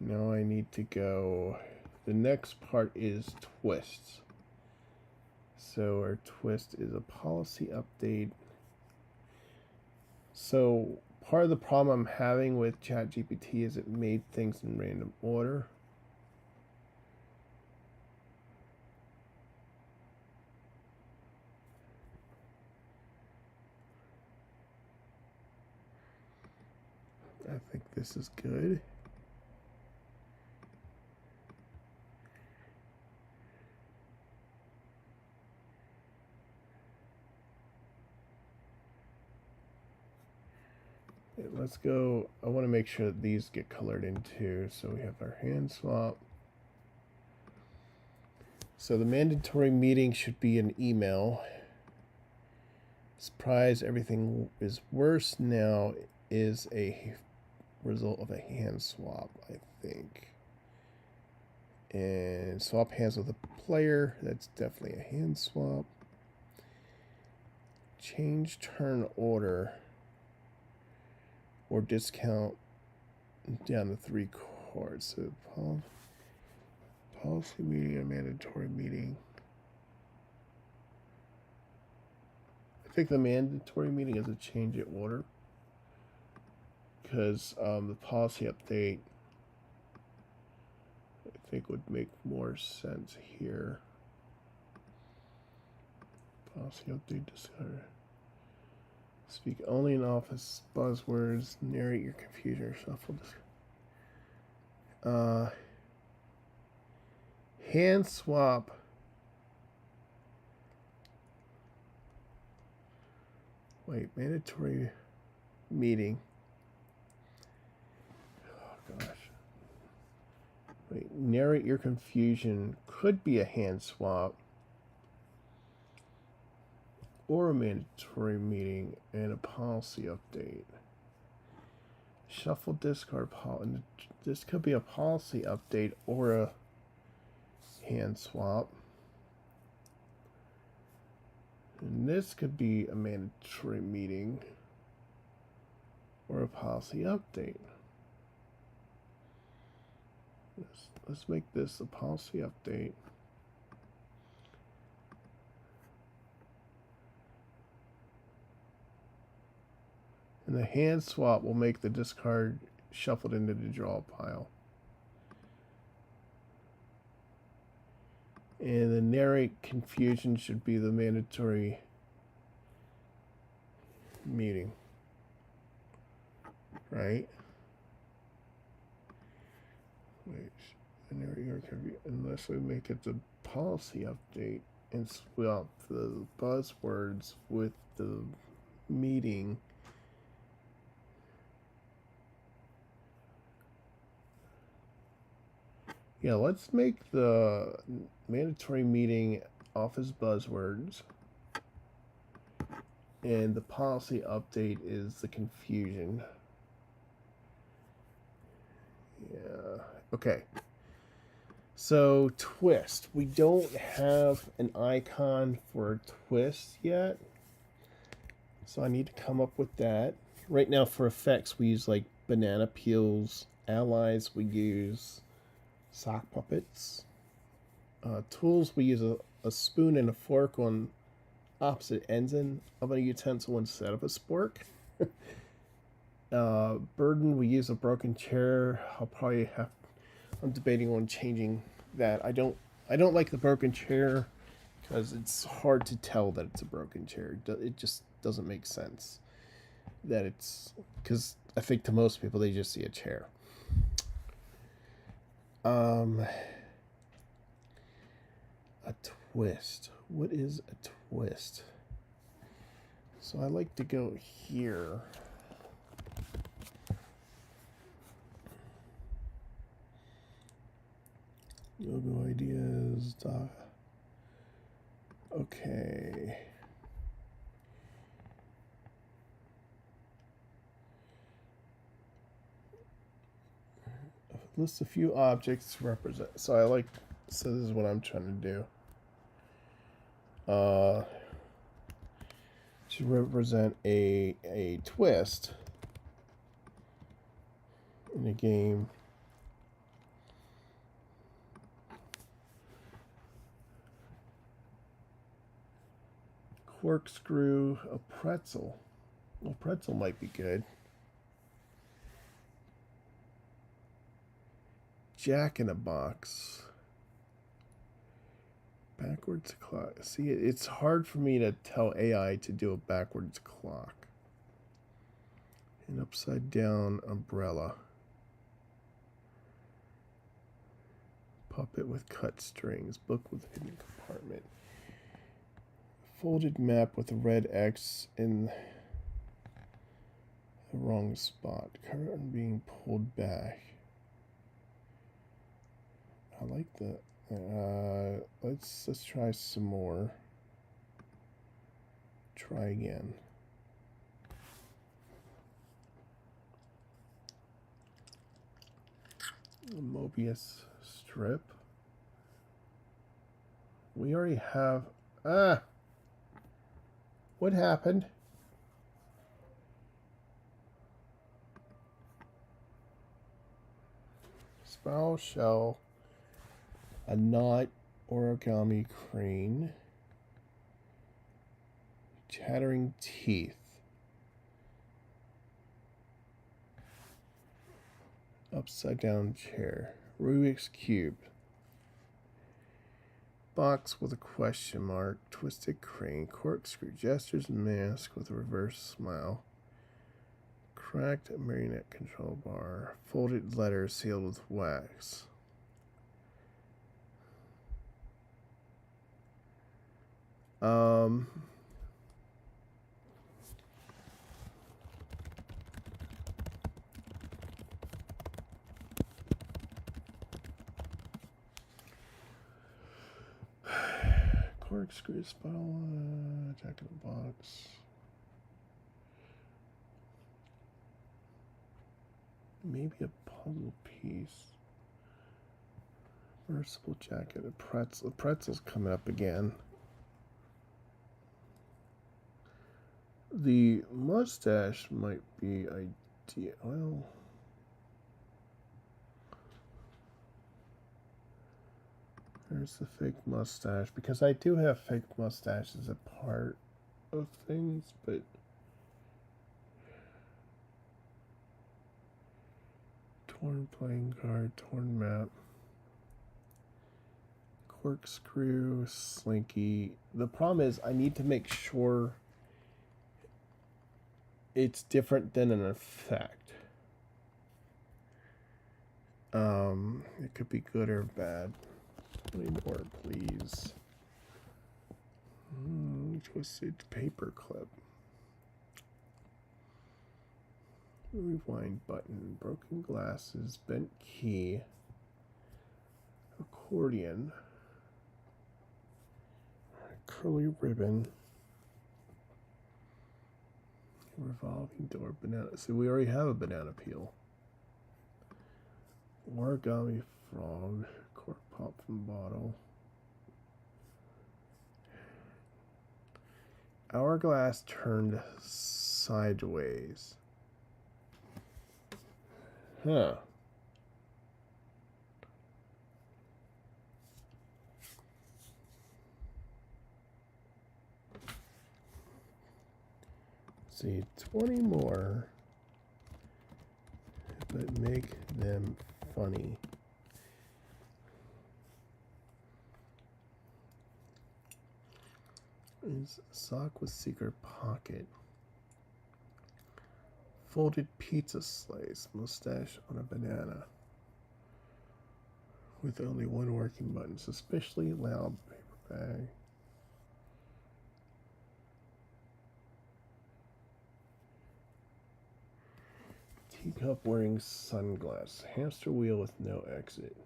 Now I need to go. The next part is twists. So our twist is a policy update. So part of the problem I'm having with ChatGPT is it made things in random order. I think this is good. Let's go. I want to make sure that these get colored in too. So we have our hand swap. So the mandatory meeting should be an email. Surprise, everything is worse now is a result of a hand swap, I think. And swap hands with a player. That's definitely a hand swap. Change turn order. Or discount down to 3 cards. So policy meeting and mandatory meeting. I think the mandatory meeting is a change in order. Because the policy update, I think, would make more sense here. Policy update discard. Speak only in office buzzwords. Narrate your confusion or shuffle. Hand swap. Wait, mandatory meeting. Oh gosh. Wait, narrate your confusion could be a hand swap. Or a mandatory meeting and a policy update. Shuffle discard policy. This could be a policy update or a hand swap. And this could be a mandatory meeting or a policy update. Let's make this a policy update. And the hand swap will make the discard shuffled into the draw pile. And the narrate confusion should be the mandatory meeting. Right? Wait, unless we make it the policy update and swap the buzzwords with the meeting. Yeah, let's make the mandatory meeting office buzzwords. And the policy update is the confusion. Yeah, okay. So twist. We don't have an icon for twist yet. So I need to come up with that. Right now for effects, we use like banana peels. Allies, we use sock puppets. Tools, we use a spoon and a fork on opposite ends of a utensil instead of a spork. Burden, we use a broken chair. I'm debating on changing that. I don't like the broken chair because it's hard to tell that it's a broken chair. It just doesn't make sense that it's, because I think to most people they just see a chair. A twist. What is a twist? So I like to go here. Logo ideas. Okay. List a few objects to represent. So this is what I'm trying to do. To represent a twist in a game. Corkscrew, a pretzel. Well, pretzel might be good. Jack in a box. Backwards clock. See, it's hard for me to tell AI to do a backwards clock. An upside down umbrella. Puppet with cut strings. Book with hidden compartment. Folded map with a red X in the wrong spot. Curtain being pulled back. I like that. Let's try some more. Try again. A Mobius strip. We already have. What happened? Spiral shell. A knot origami crane. Chattering teeth. Upside down chair. Rubik's cube. Box with a question mark. Twisted crane. Corkscrew. Jester's mask with a reverse smile. Cracked marionette control bar. Folded letters sealed with wax. Corkscrew spiral, Jack in the box. Maybe a puzzle piece. Versatile jacket, a pretzel. The pretzel's coming up again. The mustache might be ideal. Well, there's the fake mustache, because I do have fake mustache as a part of things, but torn playing card, torn map, corkscrew, slinky. The problem is I need to make sure it's different than an effect. It could be good or bad. Any more, please. Twisted paper clip. Rewind button. Broken glasses. Bent key. Accordion. Curly ribbon. Revolving door. Banana. See, we already have a banana peel. Origami frog. Cork pop from bottle. Hourglass turned sideways. Huh. see, 20 more, but make them funny. Is sock with secret pocket. Folded pizza slice, mustache on a banana. With only one working button. Suspiciously loud paper bag. Teacup wearing sunglasses. Hamster wheel with no exit.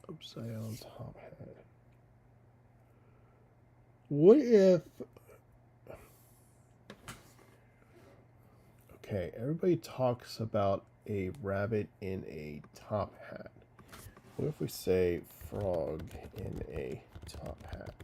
Upside down top hat. What if... Okay, everybody talks about a rabbit in a top hat. What if we say frog in a top hat?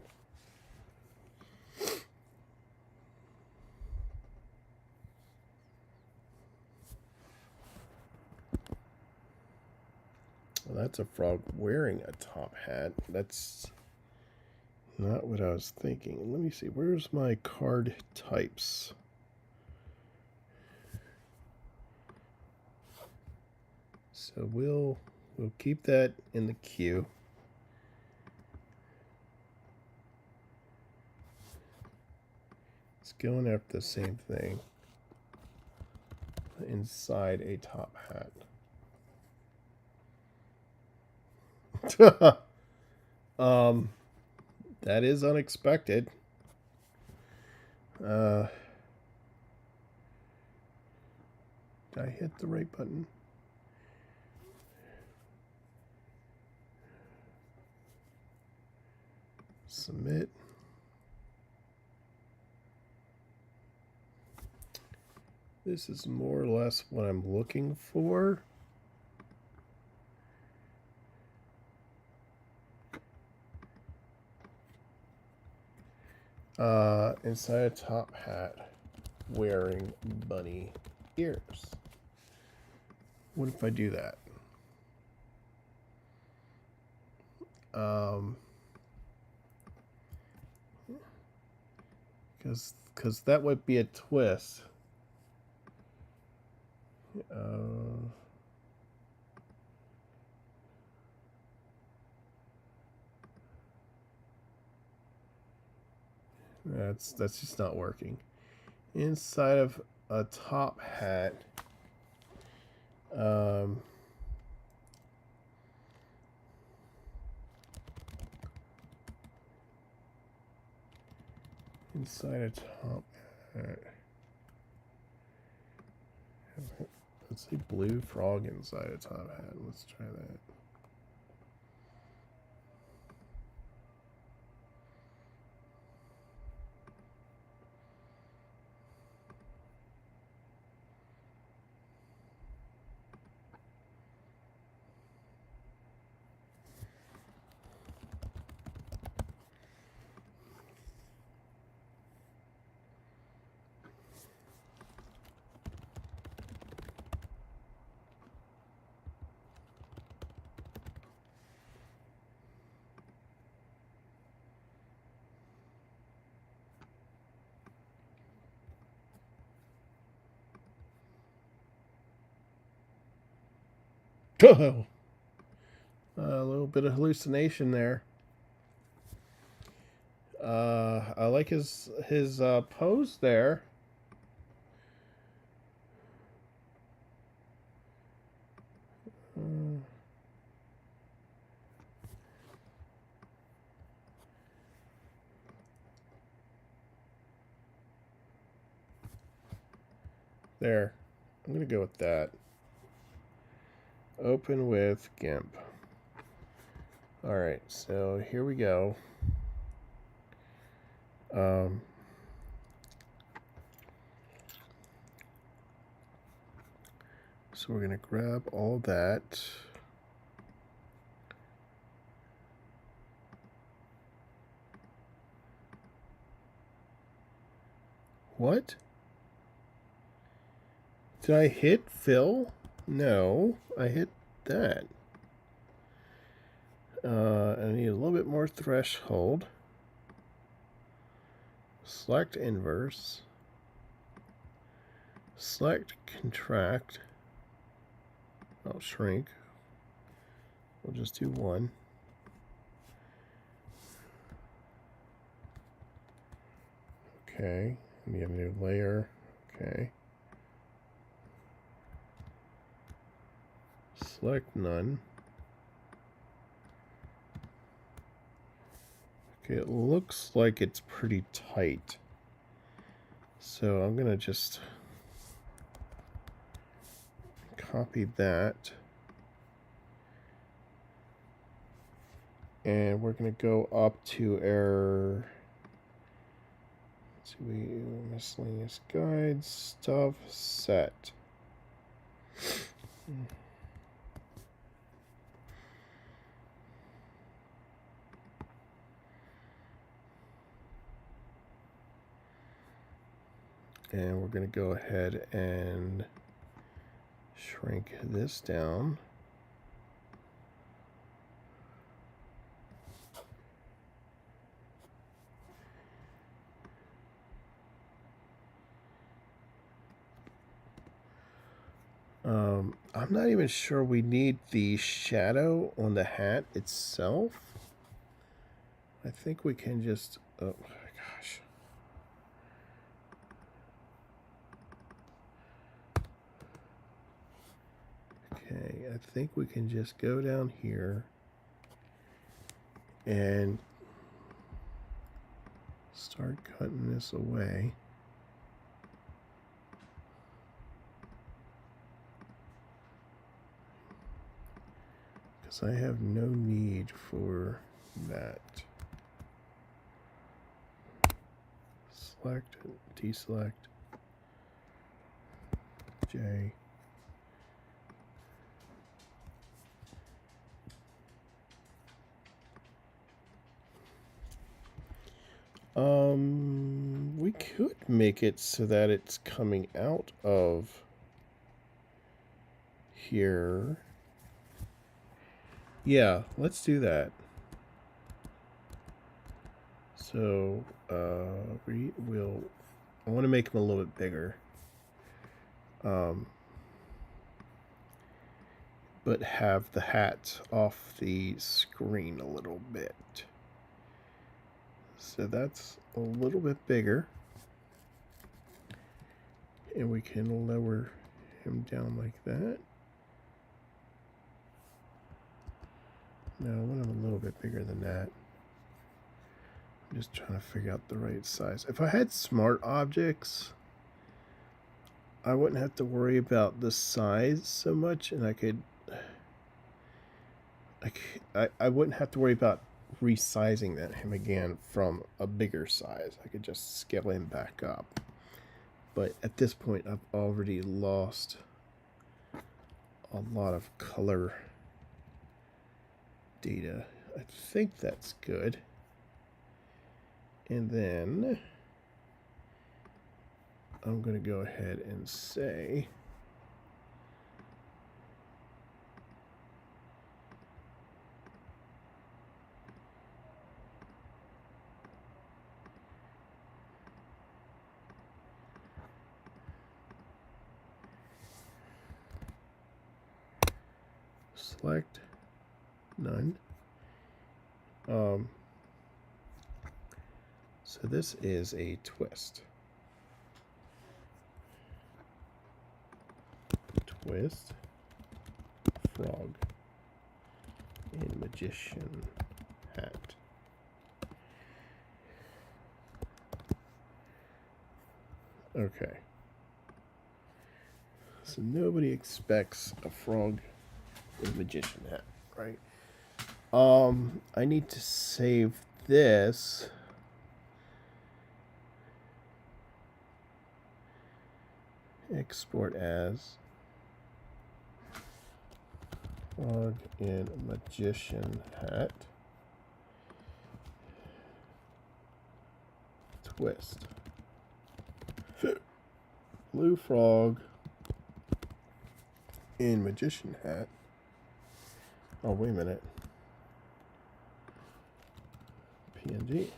Well, that's a frog wearing a top hat. That's not what I was thinking. Let me see. Where's my card types? So we'll keep that in the queue. It's going after the same thing inside a top hat. That is unexpected. Did I hit the right button? Submit. This is more or less what I'm looking for. Inside a top hat, wearing bunny ears. What if I do that? Because that would be a twist. That's just not working. Inside of a top hat, inside a top hat. Let's say blue frog inside a top hat. Let's try that. Oh, a little bit of hallucination there. I like his pose there. There. I'm going to go with that. Open with GIMP. Alright, so here we go. So we're going to grab all that. What? Did I hit fill? No, I hit that. I need a little bit more threshold. Select inverse. Select contract. I'll shrink. We'll just do 1. Okay, we have a new layer. Okay. Select none. Okay, it looks like it's pretty tight. So I'm gonna just copy that. And we're gonna go up to our miscellaneous guides, stuff, set. And we're going to go ahead and shrink this down. I'm not even sure we need the shadow on the hat itself. I think we can just, oh my gosh. Okay, I think we can just go down here and start cutting this away. Because I have no need for that. Select, deselect, J. We could make it so that it's coming out of here. Yeah, let's do that. So, I want to make them a little bit bigger. But have the hat off the screen a little bit. So that's a little bit bigger. And we can lower him down like that. No, I want him a little bit bigger than that. I'm just trying to figure out the right size. If I had smart objects, I wouldn't have to worry about the size so much, and I wouldn't have to worry about resizing him again from a bigger size. I could just scale him back up. But at this point, I've already lost a lot of color data. I think that's good. And then I'm going to go ahead and say select none. So this is a twist. Twist, frog, and magician hat. Okay. So nobody expects a frog with a magician hat, right? I need to save this. Export as frog in magician hat. Twist. Blue frog in magician hat. Oh, wait a minute. PNG.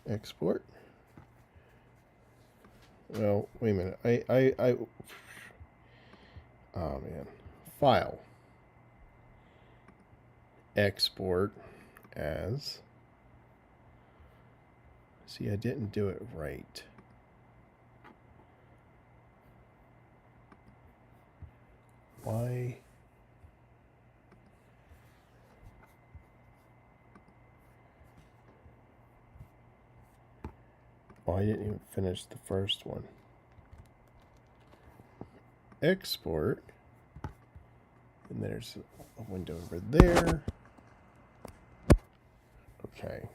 Export. Well, wait a minute. Oh man. File. Export as. See, I didn't do it right. Why? Oh, I didn't even finish the first one. Export. And there's a window over there. Okay.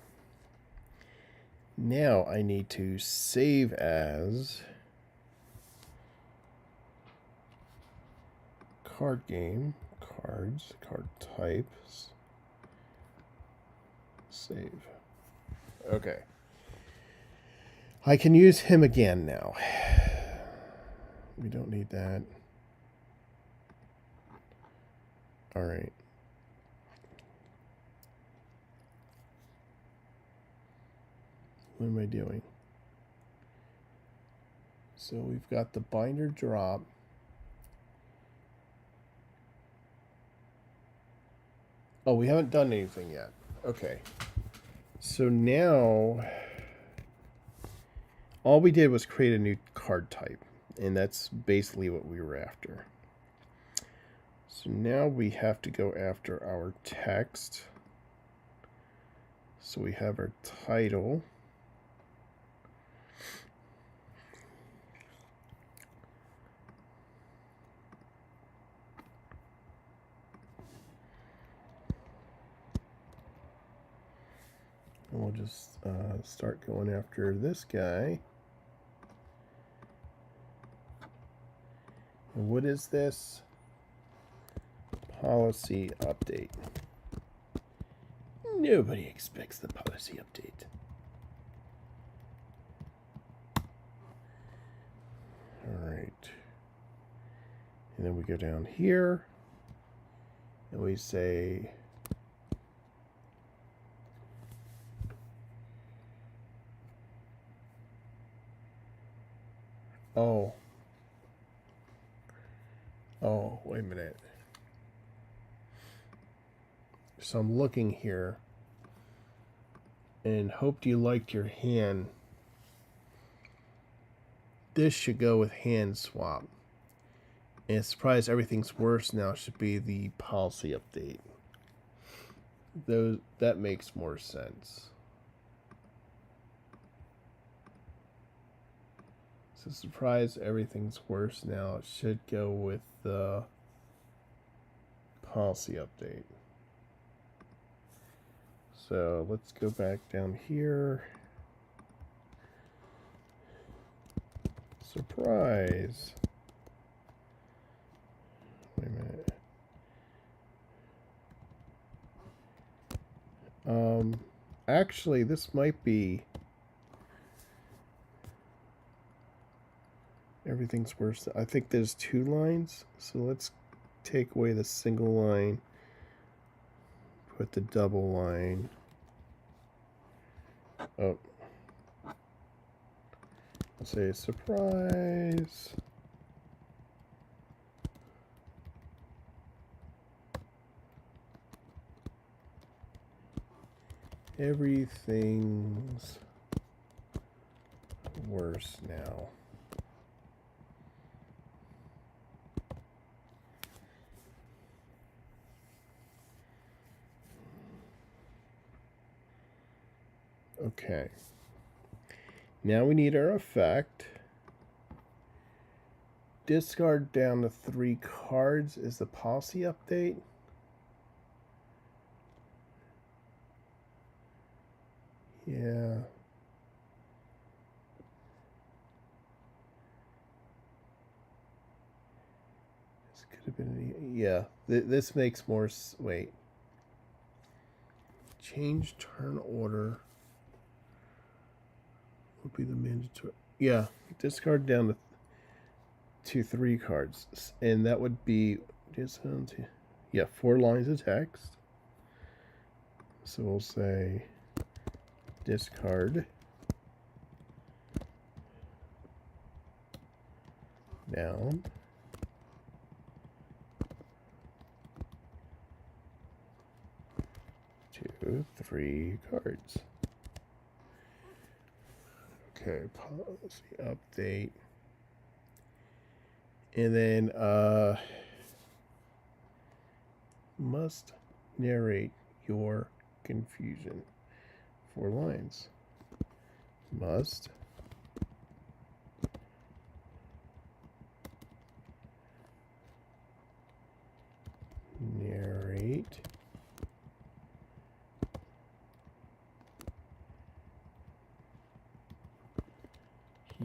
Now I need to save as card game, cards, card types, save. Okay. I can use him again now. We don't need that. All right. What am I doing? So we've got the binder drop. Oh, we haven't done anything yet. Okay. So now all we did was create a new card type, and that's basically what we were after. So now we have to go after our text. So we have our title. And we'll just start going after this guy. And what is this? Policy update. Nobody expects the policy update. All right. And then we go down here and we say oh, wait a minute. So I'm looking here and hoped you liked your hand. This should go with hand swap. And surprised everything's worse now should be the policy update. That makes more sense. So surprised everything's worse now. It should go with the policy update. So let's go back down here. Surprise. Wait a minute. Actually, this might be everything's worse. I think there's 2 lines. So let's take away the single line. Put the double line. Oh. I'll say surprise. Everything's worse now. Okay. Now we need our effect. Discard down to 3 cards is the policy update. Yeah. This could have been, yeah. This makes more, wait. Change turn order would be the mandatory. Yeah, discard down to 3 cards, and that would be just 4 lines of text. So we'll say discard noun. Two, three cards. Okay, policy update. And then must narrate your confusion. 4 lines. Must narrate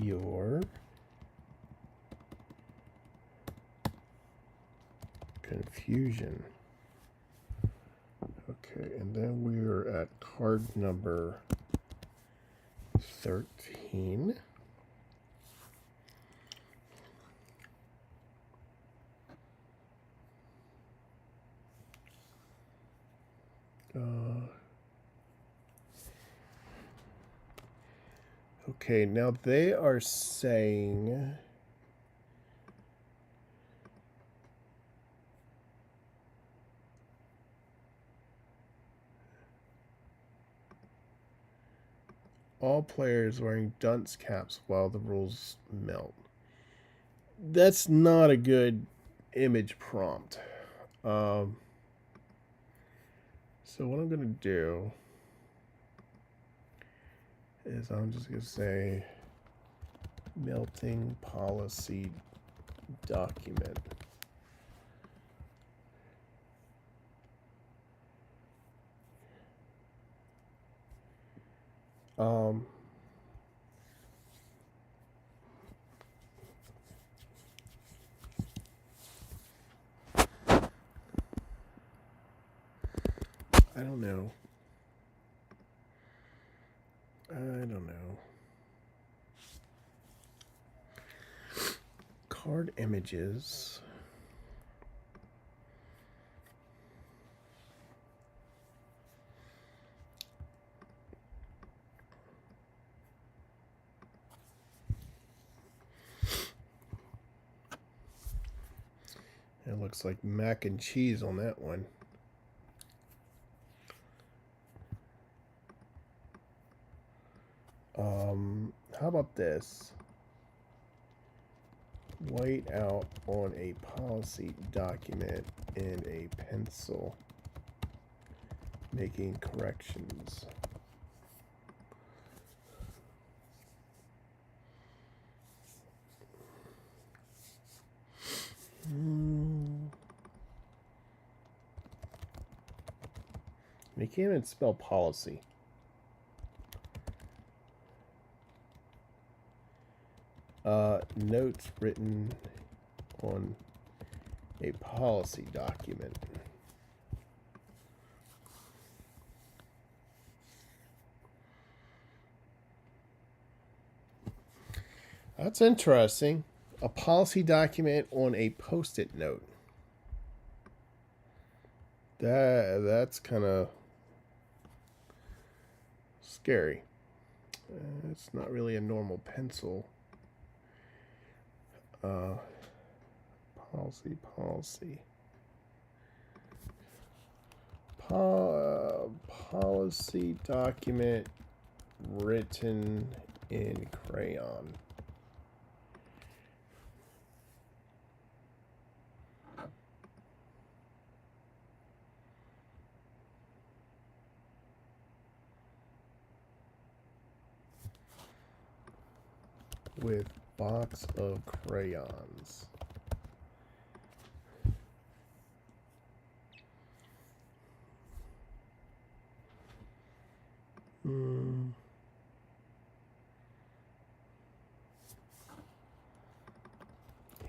your confusion. Okay, and then we're at card number 13. Okay, now they are saying all players wearing dunce caps while the rules melt. That's not a good image prompt. So what I'm going to do is I'm just going to say melting policy document. I don't know. Card images. It looks like mac and cheese on that one. How about this? White out on a policy document and a pencil, making corrections. They can't even spell policy. Notes written on a policy document. That's interesting. A policy document on a post-it note. That's kind of scary. It's not really a normal pencil. Policy document written in crayon. With box of crayons.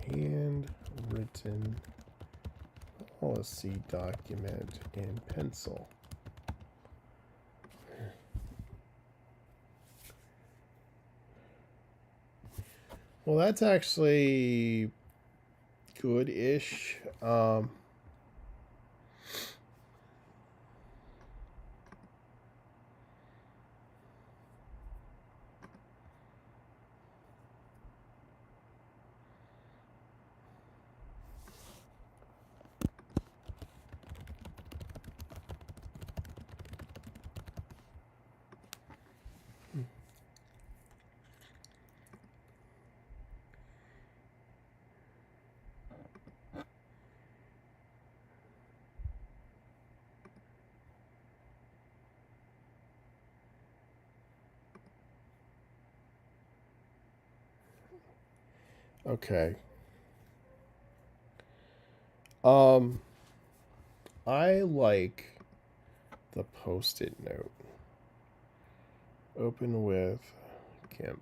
Handwritten policy document in pencil. Well, that's actually good-ish. Okay. I like the post-it note. Open with GIMP.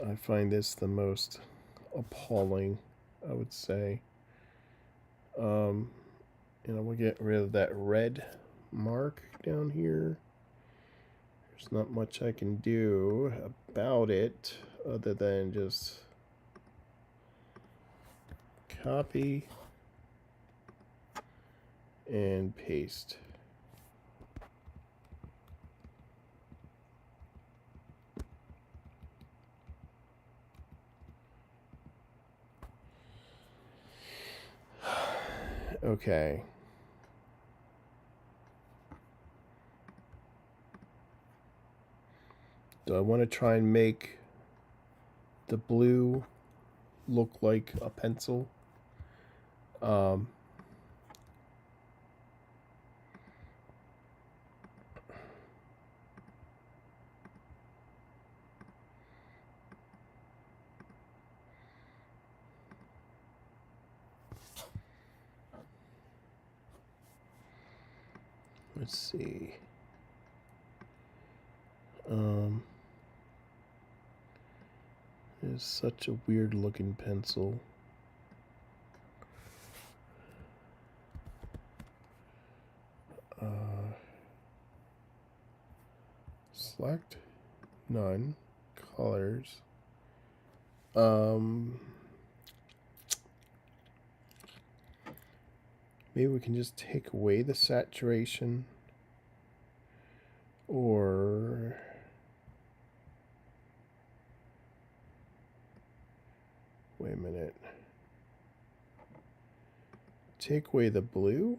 I find this the most appalling, I would say. And I'm gonna get rid of that red mark down here. There's not much I can do about it other than just copy and paste. Okay. Do I want to try and make the blue look like a pencil? Let's see. It's such a weird looking pencil. Select none colors. Maybe we can just take away the saturation, or wait a minute. Take away the blue?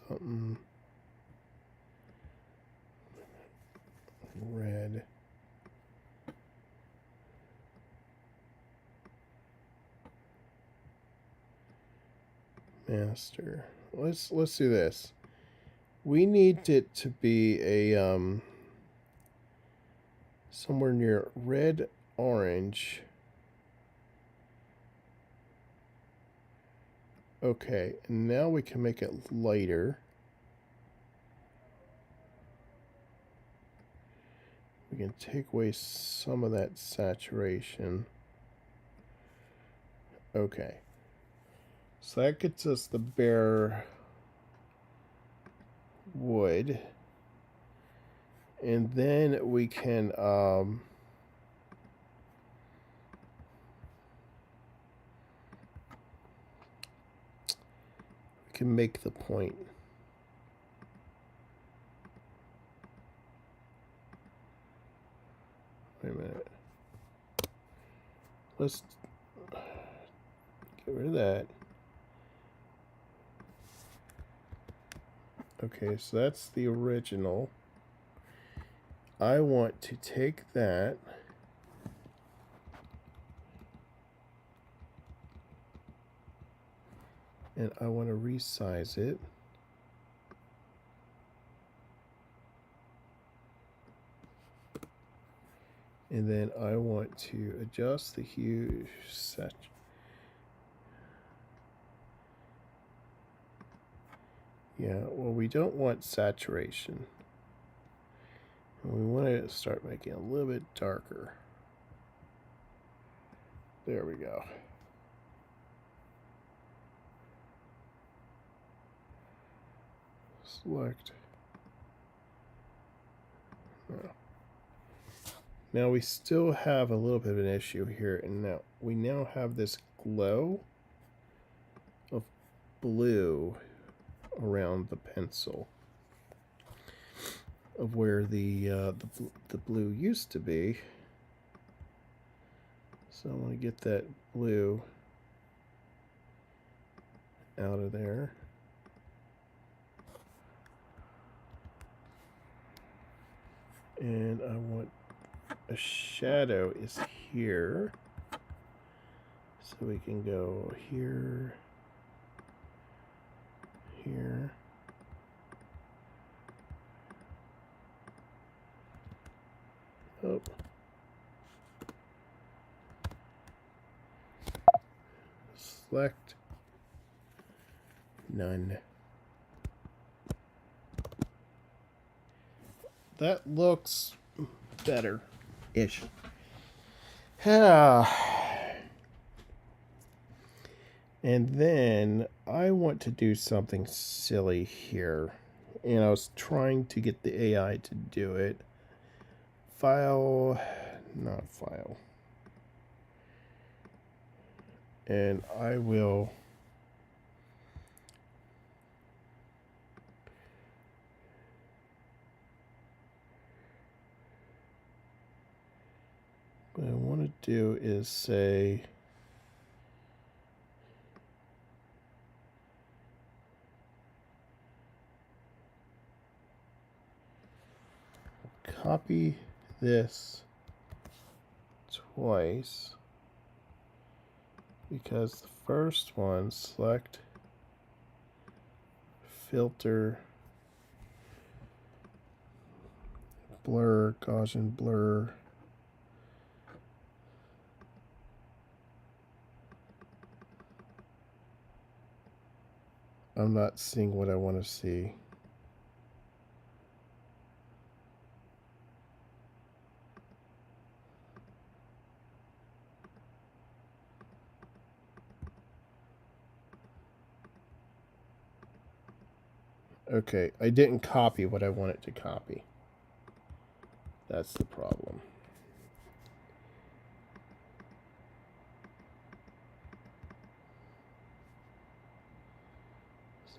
Something red. Master. Let's do this. We need it to be a somewhere near red, orange. Okay, and now we can make it lighter. We can take away some of that saturation. Okay. So that gets us the bare wood. And then we can make the point. Wait a minute. Let's get rid of that. Okay, so that's the original. I want to take that and I want to resize it. And then I want to adjust the hue Yeah, well, we don't want saturation. We want to start making it a little bit darker. There we go. Select. No. Now we still have a little bit of an issue here, and now we have this glow of blue around the pencil of where the blue used to be. So I want to get that blue out of there. And I want a shadow is here. So we can go here, here. Oh. Select none. That looks better-ish. And then I want to do something silly here. And I was trying to get the AI to do it. File, not file. And I will what I want to do is say copy this twice because the first one, select filter blur, Gaussian blur. I'm not seeing what I want to see. Okay, I didn't copy what I wanted to copy. That's the problem.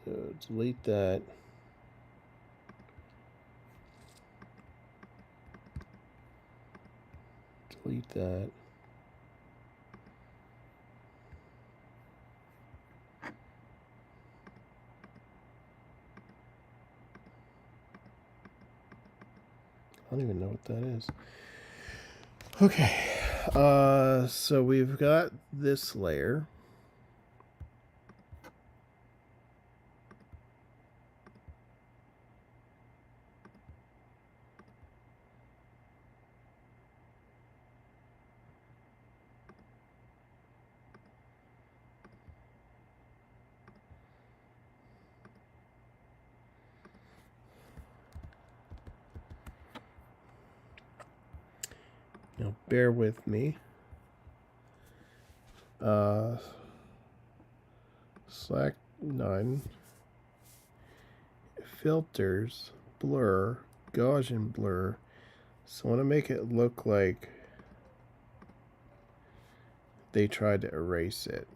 So delete that. Delete that. I don't even know what that is. Okay, so we've got this layer. Now, bear with me. Select none. Filters, blur, Gaussian blur. So I want to make it look like they tried to erase it.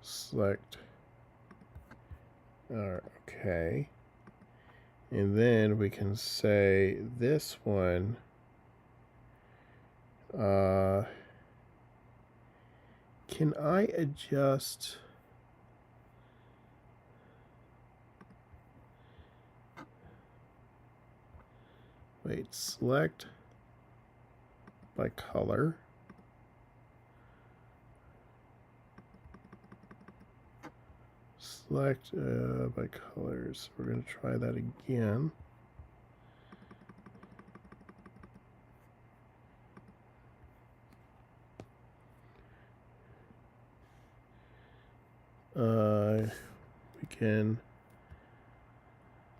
Select. Okay. And then we can say this one can I adjust select by color. Select by colors. We're going to try that again. We can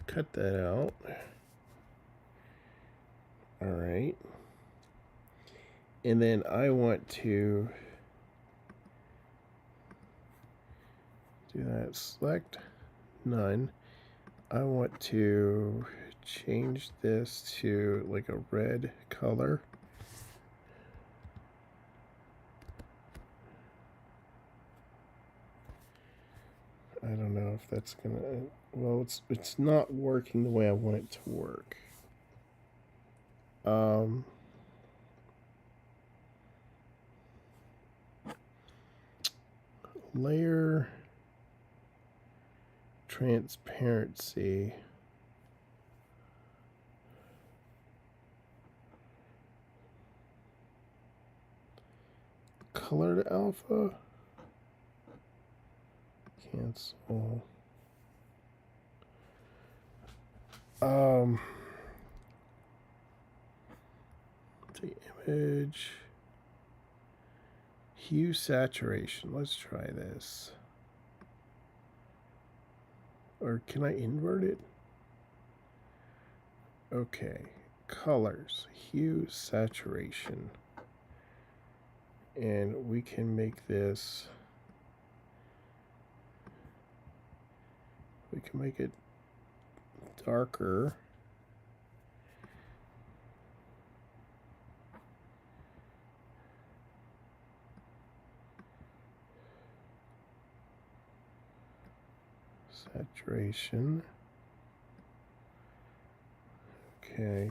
cut that out. All right. And then I want to do that. Select none. I want to change this to like a red color. I don't know if that's gonna, well, it's not working the way I want it to work. Layer transparency. color to alpha. Cancel. The image. Hue saturation. Let's try this. Or can I invert it? Okay. Colors. Hue saturation. And we can make this. We can make it darker. Saturation. Okay.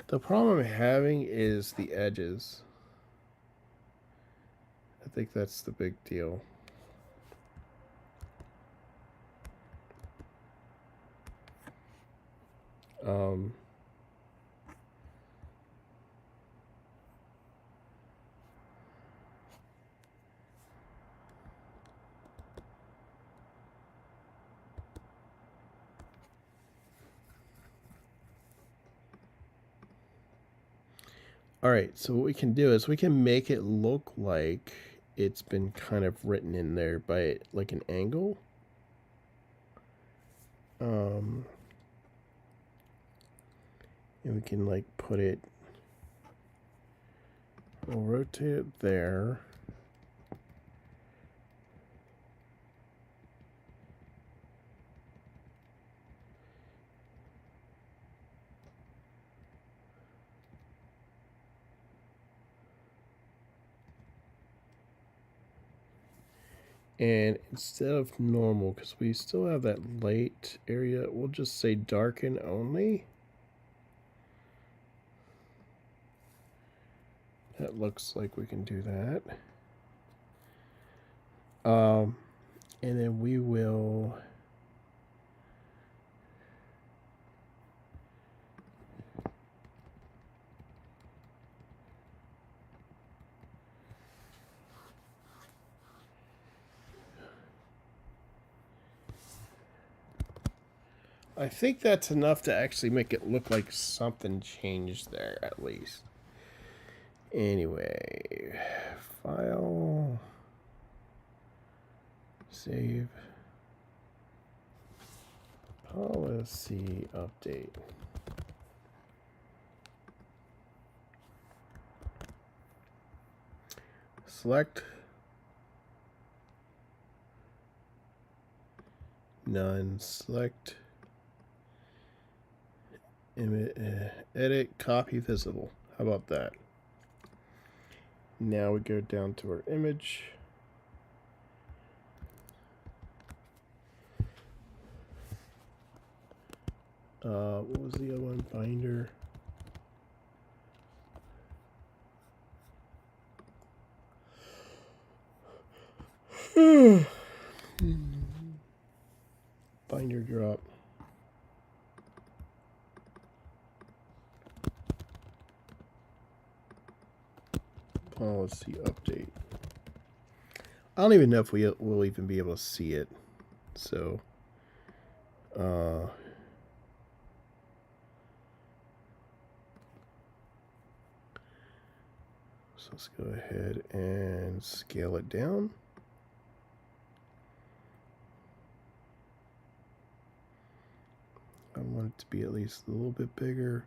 The problem I'm having is the edges. I think that's the big deal. All right, so what we can do is we can make it look like it's been kind of written in there by like an angle. And we can like put it, we'll rotate it there. And instead of normal, because we still have that light area, we'll just say darken only. That looks like we can do that. And then we will I think that's enough to actually make it look like something changed there, at least. Anyway, file, save, policy update. Select none, select edit, copy visible. How about that? Now we go down to our image. What was the other one? Binder. Binder drop. Policy update. I don't even know if we will even be able to see it. So, so let's go ahead and scale it down. I want it to be at least a little bit bigger.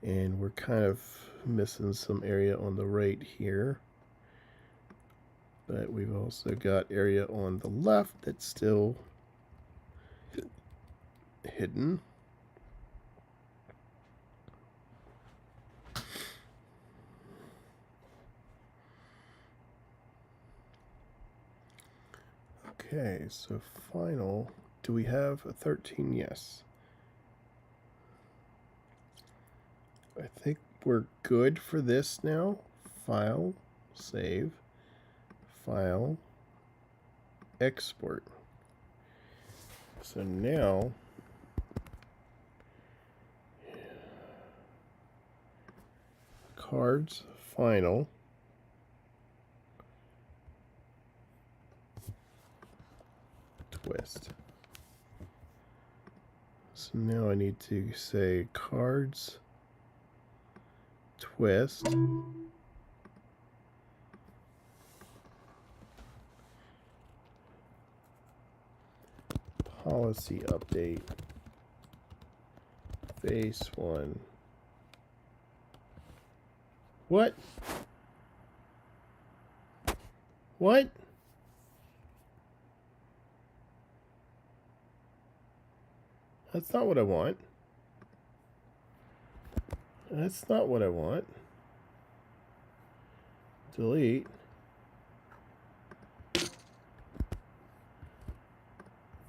And we're kind of missing some area on the right here. But we've also got area on the left that's still hidden. Okay, so final. Do we have a 13? Yes. I think we're good for this now. File, save, file, export. So now cards final. Twist. So now I need to say cards twist. Policy update. Phase 1. What? What? That's not what I want. That's not what I want. Delete.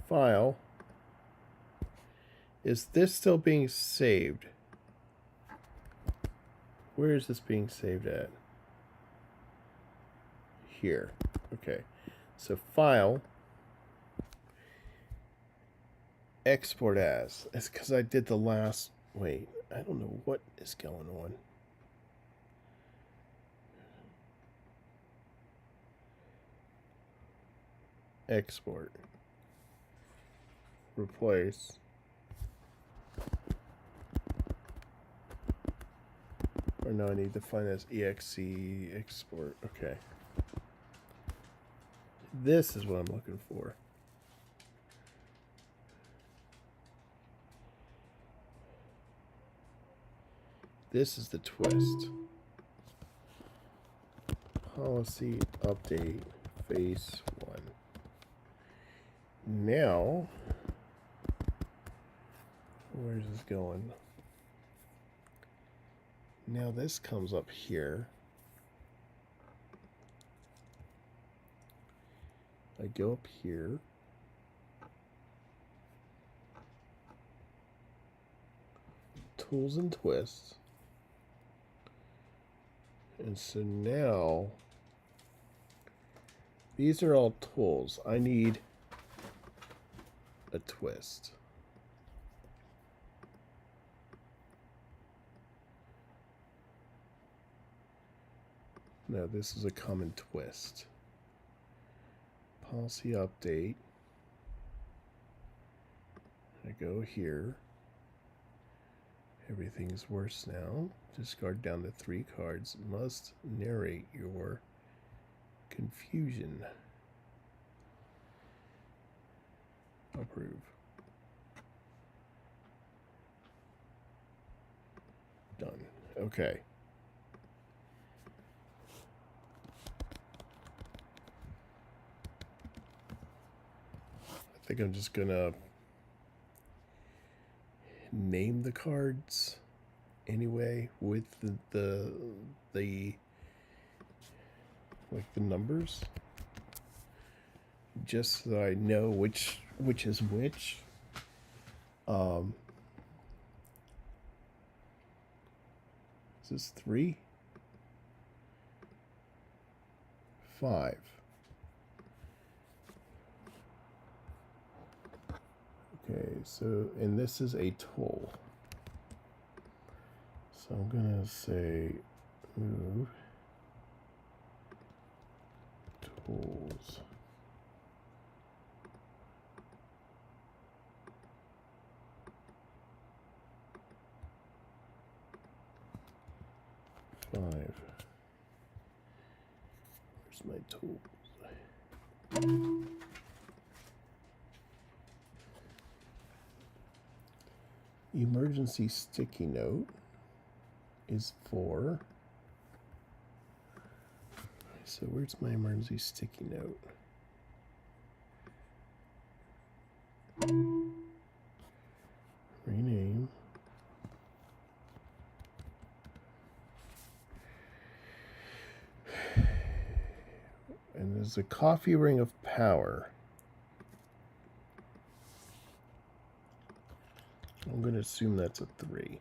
File. Is this still being saved? Where is this being saved at? Here. Okay. So file. Export as. It's because I did the last. Wait. I don't know what is going on. Export. Replace. Or no, I need to find as exe export. Okay. This is what I'm looking for. This is the twist. Policy update phase 1. Now, where's this going? Now this comes up here. I go up here. Tools and twists. And so now, these are all tools. I need a twist. No, this is a common twist. Policy update. I go here. Everything's worse now. Discard down to 3 cards. Must narrate your confusion. Approve. Done. Okay. I think I'm just gonna name the cards anyway with the like the numbers, just so that I know which is which. Is this 3? 5. Okay, so, and this is a tool. So I'm gonna say move tools. Where's my tools? Emergency sticky note is 4. So where's my emergency sticky note? Rename. And there's a coffee ring of power. I'm going to assume that's a 3.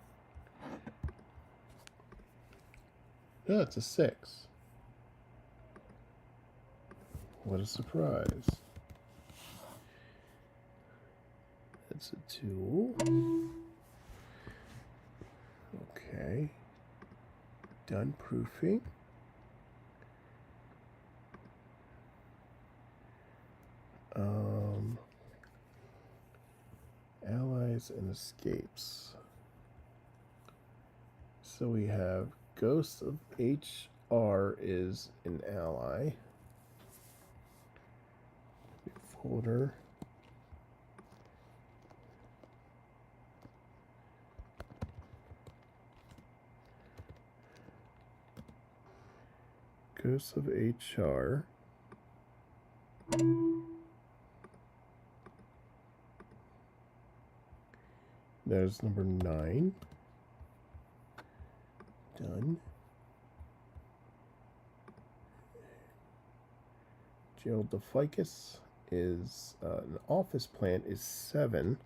No, it's a 6. What a surprise. That's a 2. Okay. Done proofing. Allies and escapes. So we have Ghost of HR is an ally. Folder. Ghost of HR. There's number 9. Done. Jail Deficus is an office plant is 7.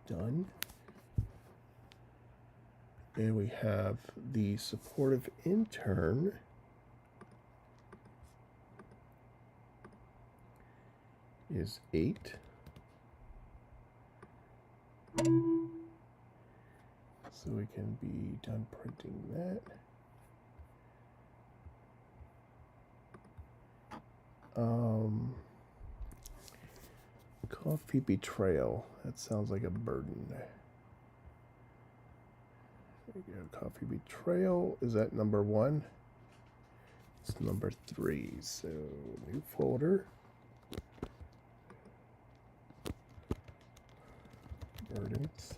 Done. And we have the supportive intern is 8. So we can be done printing that. Coffee betrayal. That sounds like a burden. There we go. Coffee betrayal. Is that number 1? It's number 3. So new folder. Burdens.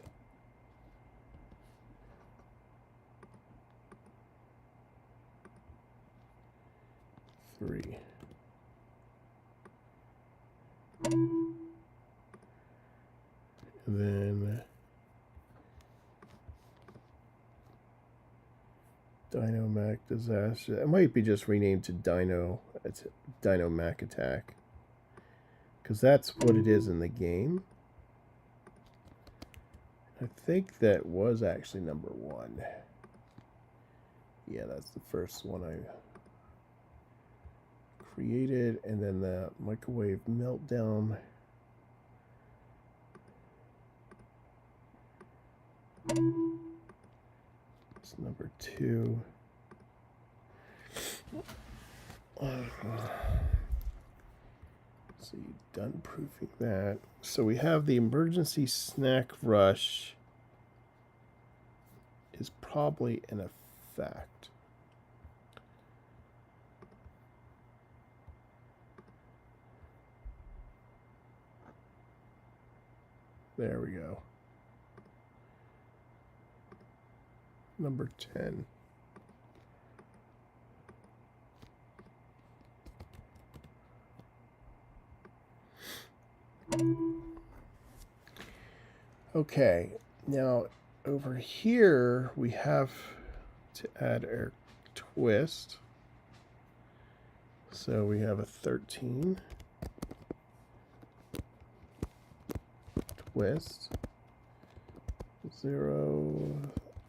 And then Dino-Mac disaster. It might be just renamed to Dino. It's Dino-Mac attack, because that's what it is in the game. I think that was actually number 1. Yeah, that's the first one I created, and then the microwave meltdown. It's number 2. So you've done proofing that. So we have the emergency snack rush is probably in effect. There we go. Number 10. Okay, now over here we have to add our twist. So we have a 13 twist, 0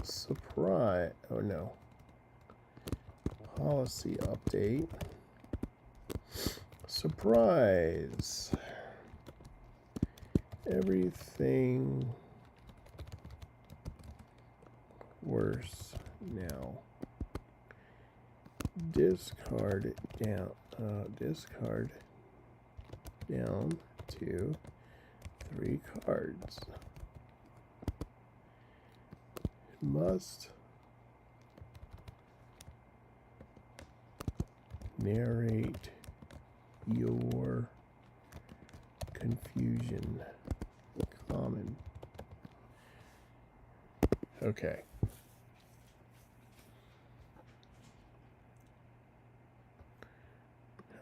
surprise. Oh no. Policy update. Surprise. Everything worse now. Discard down. Discard down to 3 cards. Must narrate your confusion. Common. Okay.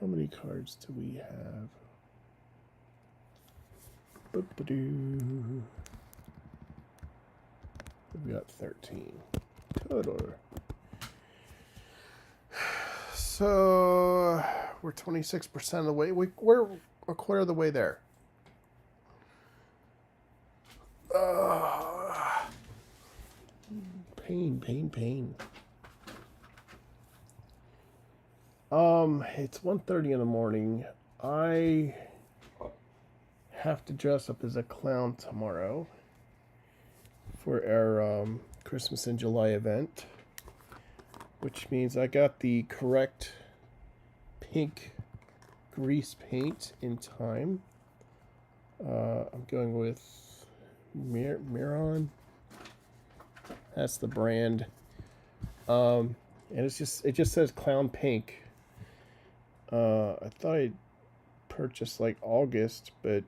How many cards do we have? Boop-a-doo. We've got 13 total. So we're 26% of the way. We're a quarter of the way there. Pain. It's 1:30 in the morning. I have to dress up as a clown tomorrow for our Christmas in July event, which means I got the correct pink grease paint in time. I'm going with Miron. That's the brand. And it just says clown pink. I thought I purchased like August, but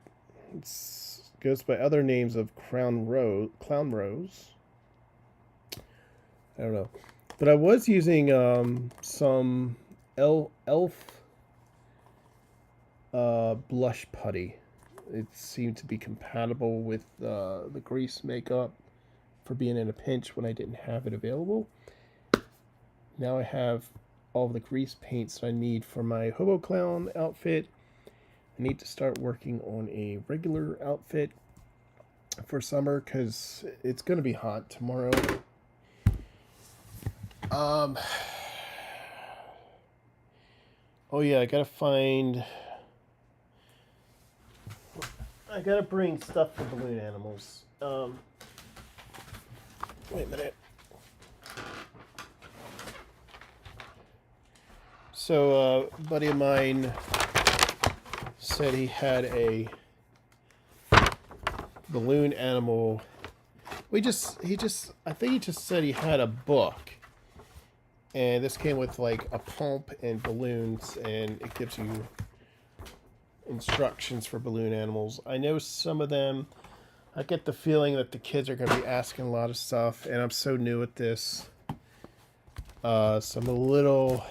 it goes by other names of Clown Rose. I don't know, but I was using some elf blush putty. It seemed to be compatible with the grease makeup for being in a pinch when I didn't have it available. Now I have all the grease paints I need for my hobo clown outfit. I need to start working on a regular outfit for summer because it's going to be hot tomorrow. Oh yeah, I gotta bring stuff for balloon animals. Wait a minute. So, a buddy of mine said he had a balloon animal. I think he just said he had a book. And this came with like a pump and balloons, and it gives you instructions for balloon animals. I know some of them, I get the feeling that the kids are going to be asking a lot of stuff, and I'm so new at this. So I'm a little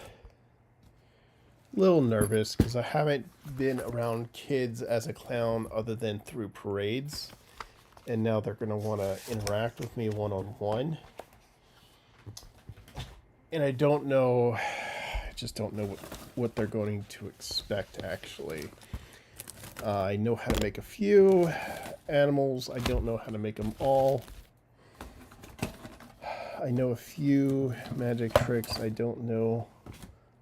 nervous because I haven't been around kids as a clown other than through parades. And now they're going to want to interact with me one-on-one. And I just don't know what they're going to expect, actually. I know how to make a few animals. I don't know how to make them all. I know a few magic tricks. I don't know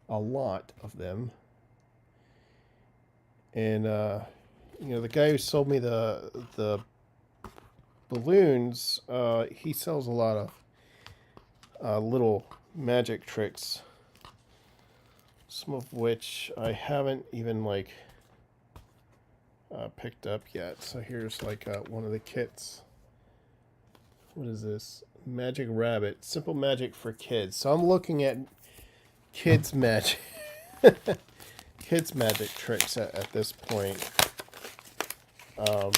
a lot of them. And, the guy who sold me the balloons, he sells a lot of little magic tricks, some of which I haven't even picked up yet. So here's one of the kits. What is this? Magic Rabbit, simple magic for kids. So I'm looking at kids magic kids magic tricks at this point. Let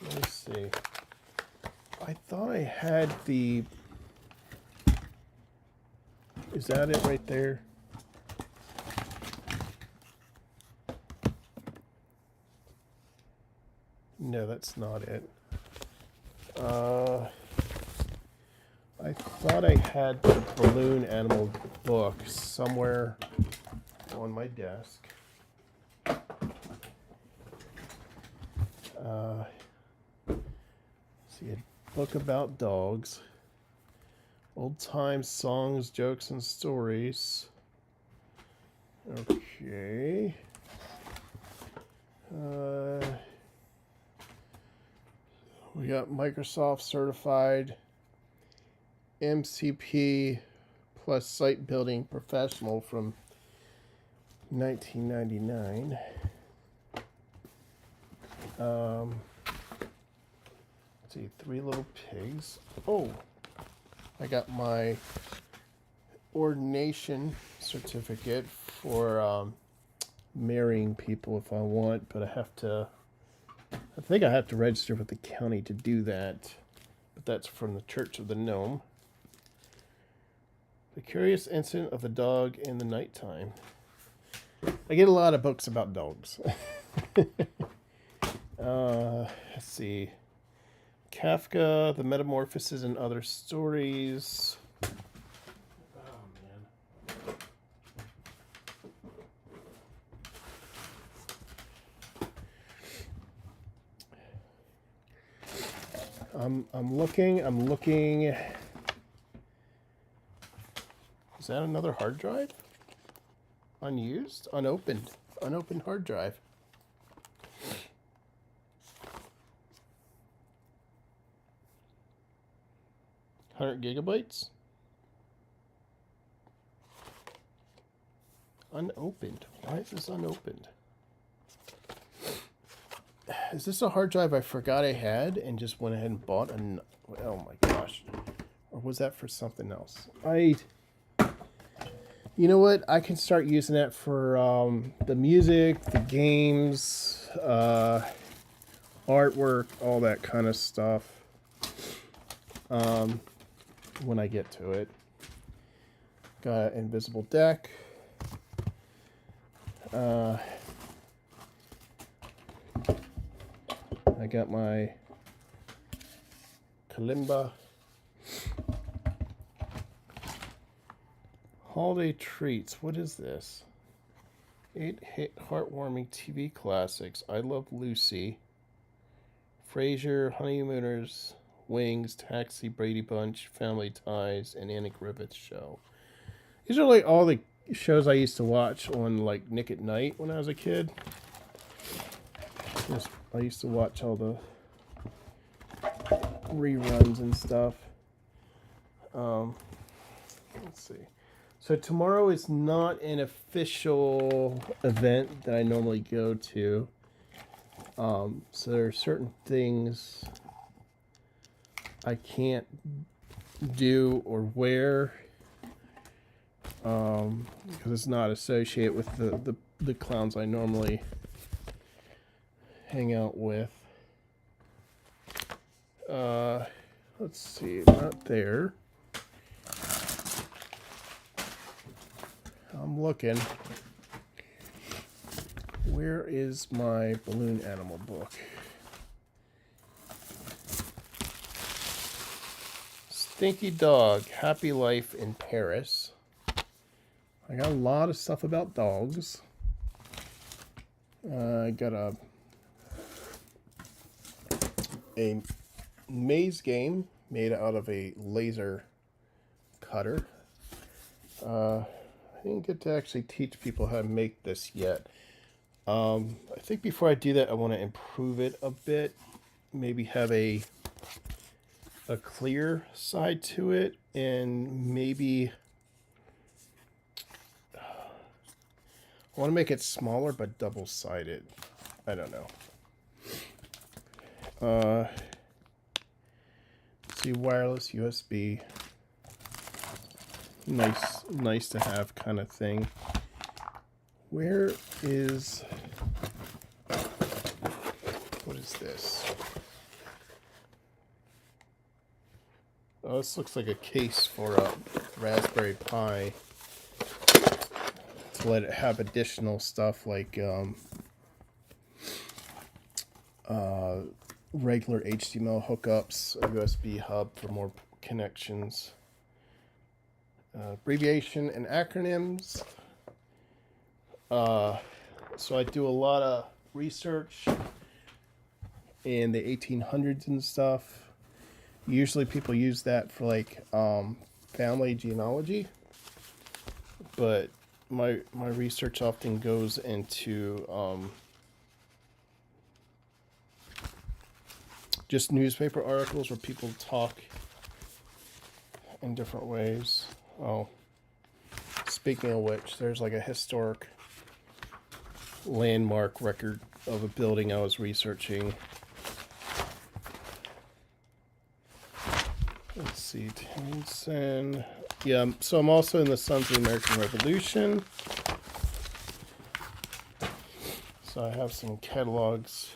me see. I thought I had the... Is that it right there? No, that's not it. I thought I had the balloon animal book somewhere on my desk. See, a book about dogs. Old times, songs, jokes, and stories. Okay. We got Microsoft certified MCP plus site building professional from 1999. Let's see, Three Little Pigs. Oh, I got my ordination certificate for marrying people if I want, but I think I have to register with the county to do that. But that's from the Church of the Gnome. The Curious Incident of the Dog in the Nighttime. I get a lot of books about dogs. Let's see. Kafka, The Metamorphoses and Other Stories. Oh, man. I'm looking. Is that another hard drive? Unused? Unopened. Unopened hard drive. $100 GB? Unopened. Why is this unopened? Is this a hard drive I forgot I had and just went ahead and bought an... Oh my gosh. Or was that for something else? You know what? I can start using that for the music, the games, artwork, all that kind of stuff. When I get to it. Got an invisible deck. I got my kalimba. Holiday treats. What is this? 8-hit heartwarming TV classics. I Love Lucy. Frasier, Honeymooners, Wings, Taxi, Brady Bunch, Family Ties, and Annie Griffith's Show. These are like all the shows I used to watch on like Nick at Night when I was a kid. I used to watch all the reruns and stuff. Let's see. So tomorrow is not an official event that I normally go to. So there are certain things I can't do or wear because it's not associated with the clowns I normally hang out with. Let's see, not there. I'm looking. Where is my balloon animal book? Stinky Dog, Happy Life in Paris. I got a lot of stuff about dogs. I got a maze game made out of a laser cutter. I didn't get to actually teach people how to make this yet. I think before I do that, I want to improve it a bit. Maybe have a clear side to it, and maybe I want to make it smaller but double-sided. I don't know. See, wireless USB. Nice to have kind of thing. Where is... What is this? Oh, this looks like a case for a Raspberry Pi to let it have additional stuff like regular HTML hookups, a USB hub for more connections, abbreviation and acronyms. So I do a lot of research in the 1800s and stuff. Usually people use that for like family genealogy, but my research often goes into just newspaper articles where people talk in different ways. Oh, speaking of which, there's like a historic landmark record of a building I was researching. Let's see, Townsend. Yeah, so I'm also in the Sons of the American Revolution. So I have some catalogs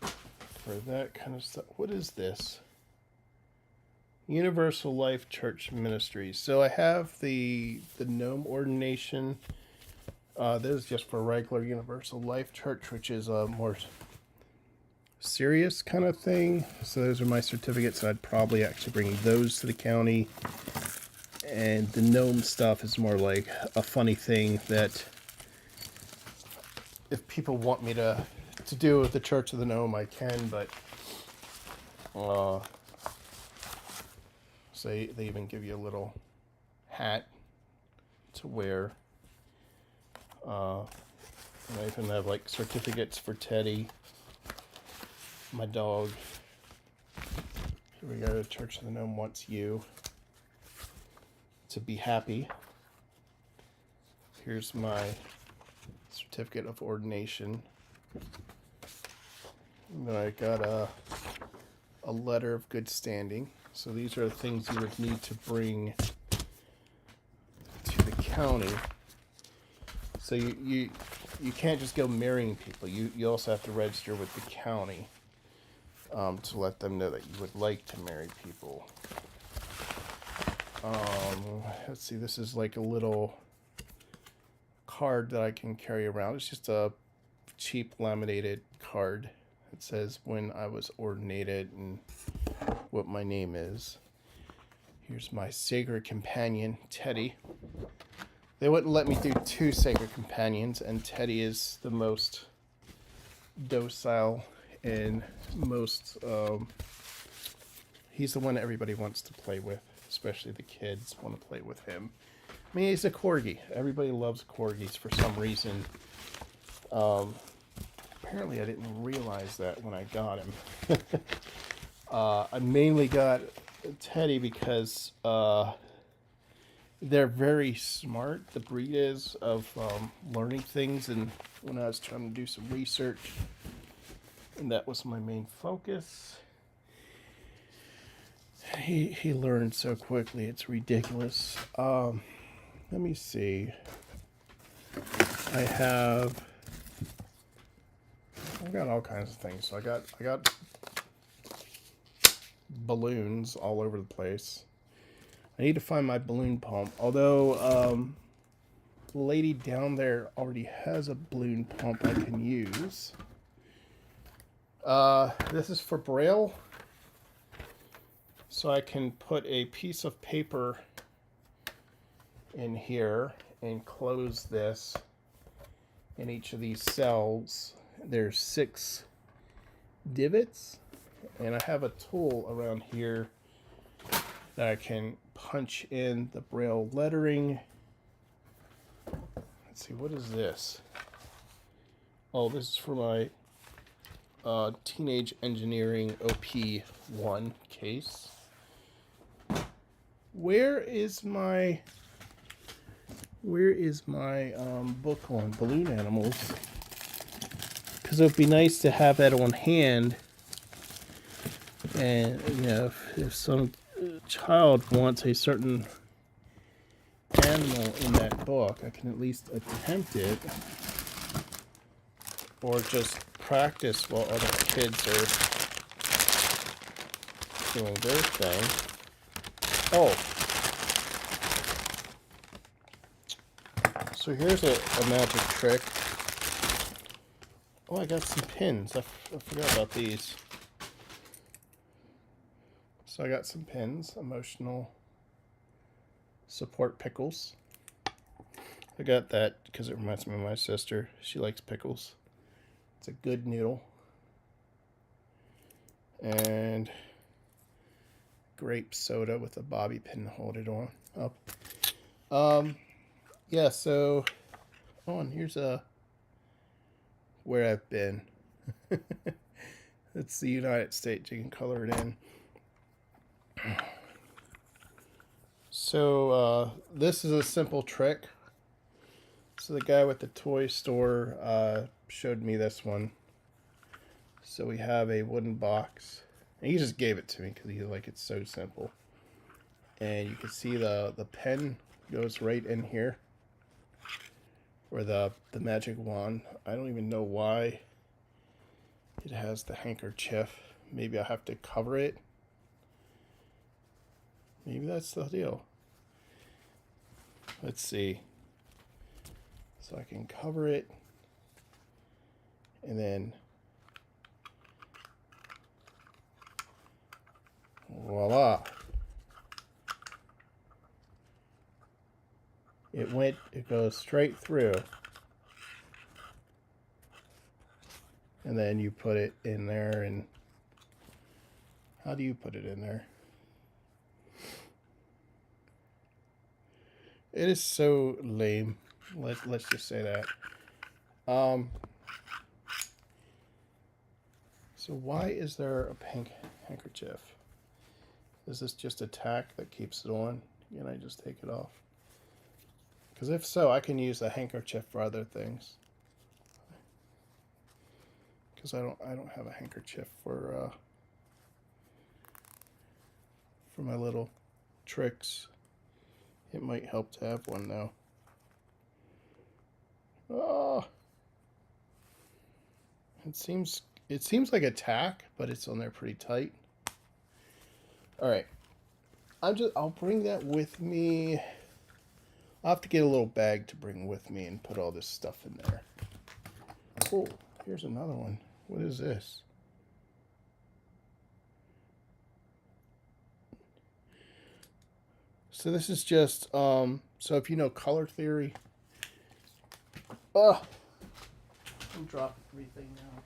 for that kind of stuff. What is this? Universal Life Church Ministries. So I have the Gnome ordination. This is just for regular Universal Life Church, which is a more serious kind of thing. So those are my certificates. I'd probably actually bring those to the county. And the Gnome stuff is more like a funny thing that if people want me to do with the Church of the Gnome, I can, but so they even give you a little hat to wear. And I even have like certificates for Teddy, my dog. Here we go. Church of the Gnome wants you to be happy. Here's my certificate of ordination. And then I got a letter of good standing. So these are the things you would need to bring to the county. So you can't just go marrying people. You also have to register with the county to let them know that you would like to marry people. Let's see, this is like a little card that I can carry around. It's just a cheap laminated card. It says when I was ordinated and what my name is. Here's my sacred companion, Teddy. They wouldn't let me do 2 sacred companions, and Teddy is the most docile and most, he's the one that everybody wants to play with, especially the kids want to play with him. I mean, he's a corgi. Everybody loves corgis for some reason. Apparently I didn't realize that when I got him. I mainly got Teddy because they're very smart. The breed is of learning things, and when I was trying to do some research, and that was my main focus, he learned so quickly. It's ridiculous. Let me see. I've got all kinds of things. So I got balloons all over the place. I need to find my balloon pump. Although the lady down there already has a balloon pump I can use. This is for Braille. So I can put a piece of paper in here and close this in each of these cells. There's 6 divots, and I have a tool around here that I can punch in the Braille lettering. Let's see, what is this? Oh, this is for my Teenage Engineering OP1 case. Where is my book on balloon animals? Because it would be nice to have that on hand, and you know, if some child wants a certain animal in that book, I can at least attempt it, or just practice while other kids are doing their thing. Oh, so here's a magic trick. Oh, I got some pins. I forgot about these. So I got some pins, emotional support pickles. I got that because it reminds me of my sister. She likes pickles. It's a good noodle. And grape soda with a bobby pin to hold it on up. Yeah, so and here's where I've been. It's the United States. You can color it in. So this is a simple trick. So the guy with the toy store showed me this one. So we have a wooden box, and he just gave it to me because he's like, it's so simple. And you can see the pen goes right in here, or the magic wand. I don't even know why it has the handkerchief. Maybe I have to cover it. Maybe that's the deal. Let's see. So I can cover it, and then voila. It goes straight through. And then you put it in there, and how do you put it in there? It is so lame. Let's just say that. So why is there a pink handkerchief? Is this just a tack that keeps it on? Can I just take it off? Because if so, I can use a handkerchief for other things. Because I don't have a handkerchief for my little tricks. It might help to have one though. Oh, it seems like a tack, but it's on there pretty tight. All right, I'll bring that with me. I'll have to get a little bag to bring with me and put all this stuff in there. Oh, here's another one. What is this? So this is just, so if you know color theory. Oh, I'm dropping everything now.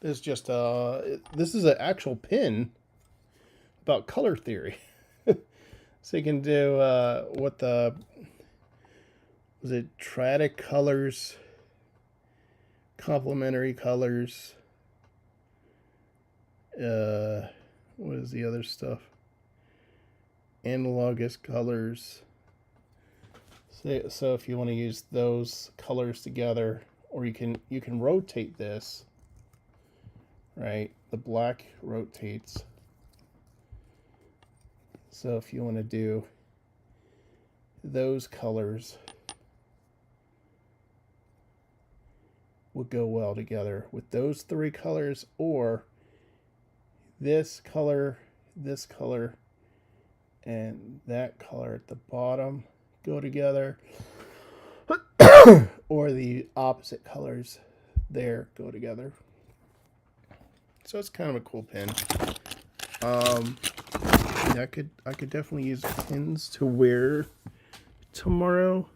This is just, this is an actual pin about color theory. So you can do, what the, was it triadic colors, complementary colors, what is the other stuff? Analogous colors. So if you want to use those colors together, or you can rotate this, right? The black rotates. So if you want to do those colors, would go well together with those three colors, or this color, and that color at the bottom go together, or the opposite colors there go together. So it's kind of a cool pin. I could definitely use pins to wear tomorrow.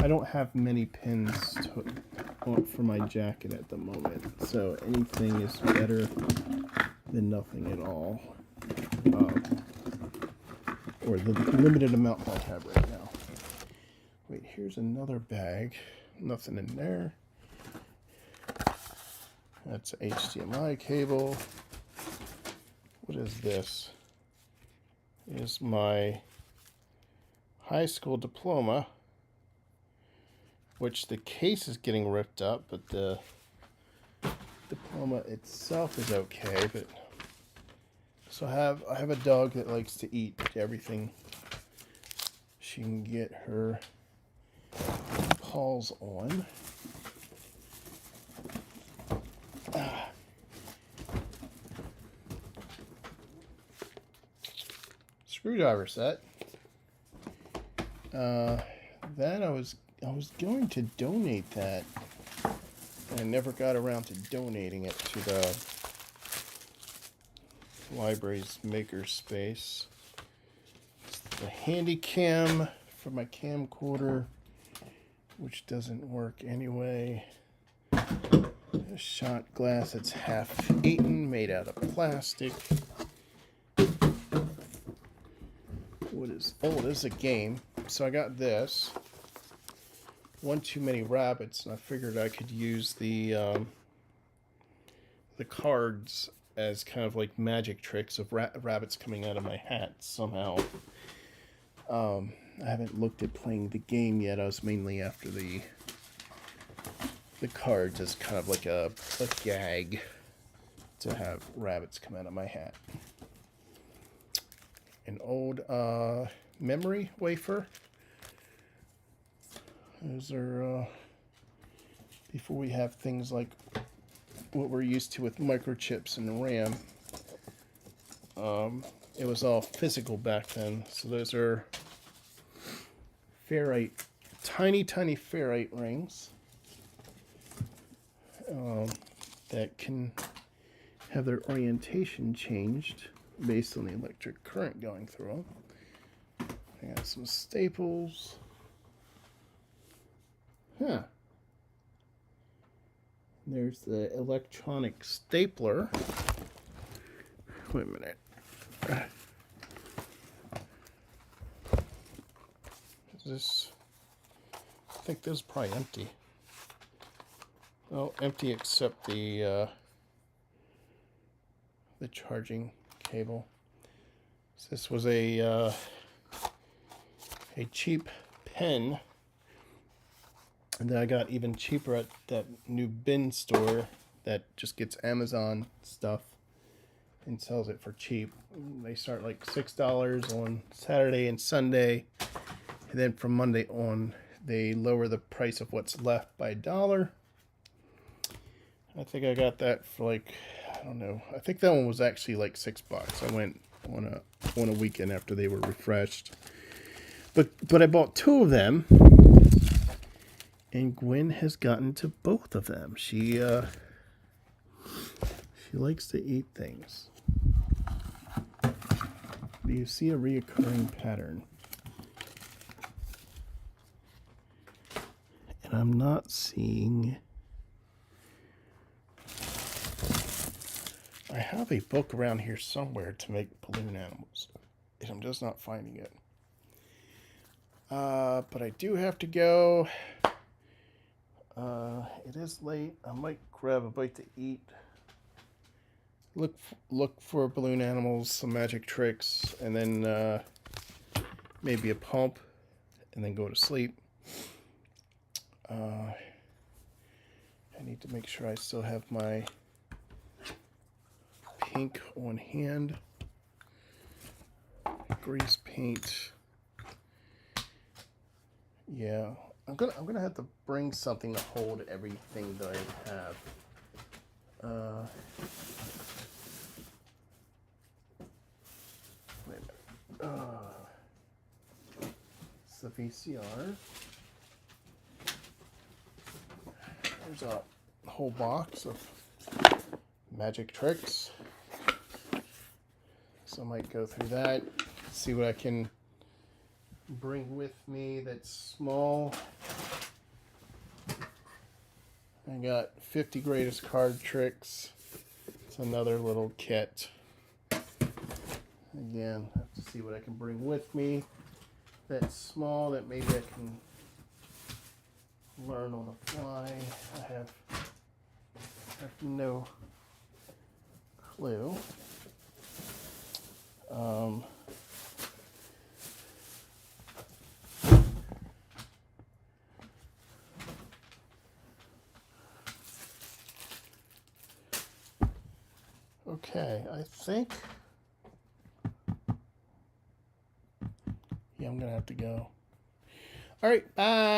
I don't have many pins for my jacket at the moment, so anything is better than nothing at all. Or the limited amount I have right now. Wait, here's another bag. Nothing in there. That's an HDMI cable. What is this? Is my high school diploma, which the case is getting ripped up, but the diploma itself is okay. But so I have a dog that likes to eat everything she can get her paws on. Screwdriver set. That I was going to donate that. I never got around to donating it to the library's makerspace. It's the handy cam for my camcorder, which doesn't work anyway. A shot glass that's half eaten, made out of plastic. Oh, this is a game. So I got this. One too many rabbits, and I figured I could use the cards as kind of like magic tricks of rabbits coming out of my hat somehow. I haven't looked at playing the game yet. I was mainly after the cards as kind of like a gag to have rabbits come out of my hat. An old memory wafer. Those are before we have things like what we're used to with microchips and RAM. It was all physical back then. So those are ferrite, tiny ferrite rings that can have their orientation changed based on the electric current going through them. I got some staples. Huh. There's the electronic stapler. Wait a minute. This, I think this is probably empty. Oh, empty except the charging cable. So this was a cheap pen, and then I got even cheaper at that new bin store that just gets Amazon stuff and sells it for cheap. They start like $6 on Saturday and Sunday, and then from Monday on they lower the price of what's left by $1. I think I got that for like, I don't know, I think that one was actually like $6. I went on a weekend after they were refreshed, but I bought 2 of them, and Gwen has gotten to both of them. She likes to eat things. Do you see a reoccurring pattern? And I'm not seeing. I have a book around here somewhere to make balloon animals, and I'm just not finding it. But I do have to go. It is late. I might grab a bite to eat. Look for balloon animals, some magic tricks, and then maybe a pump, and then go to sleep. I need to make sure I still have my pink on hand. Grease paint. Yeah, I'm gonna have to bring something to hold everything that I have. Wait a minute. It's the VCR. There's a whole box of magic tricks. So I might go through that, see what I can bring with me that's small. I got 50 greatest card tricks. It's another little kit. Again, I have to see what I can bring with me that's small that maybe I can learn on the fly. I have no clue. Okay, I think, yeah, I'm gonna have to go. All right, bye.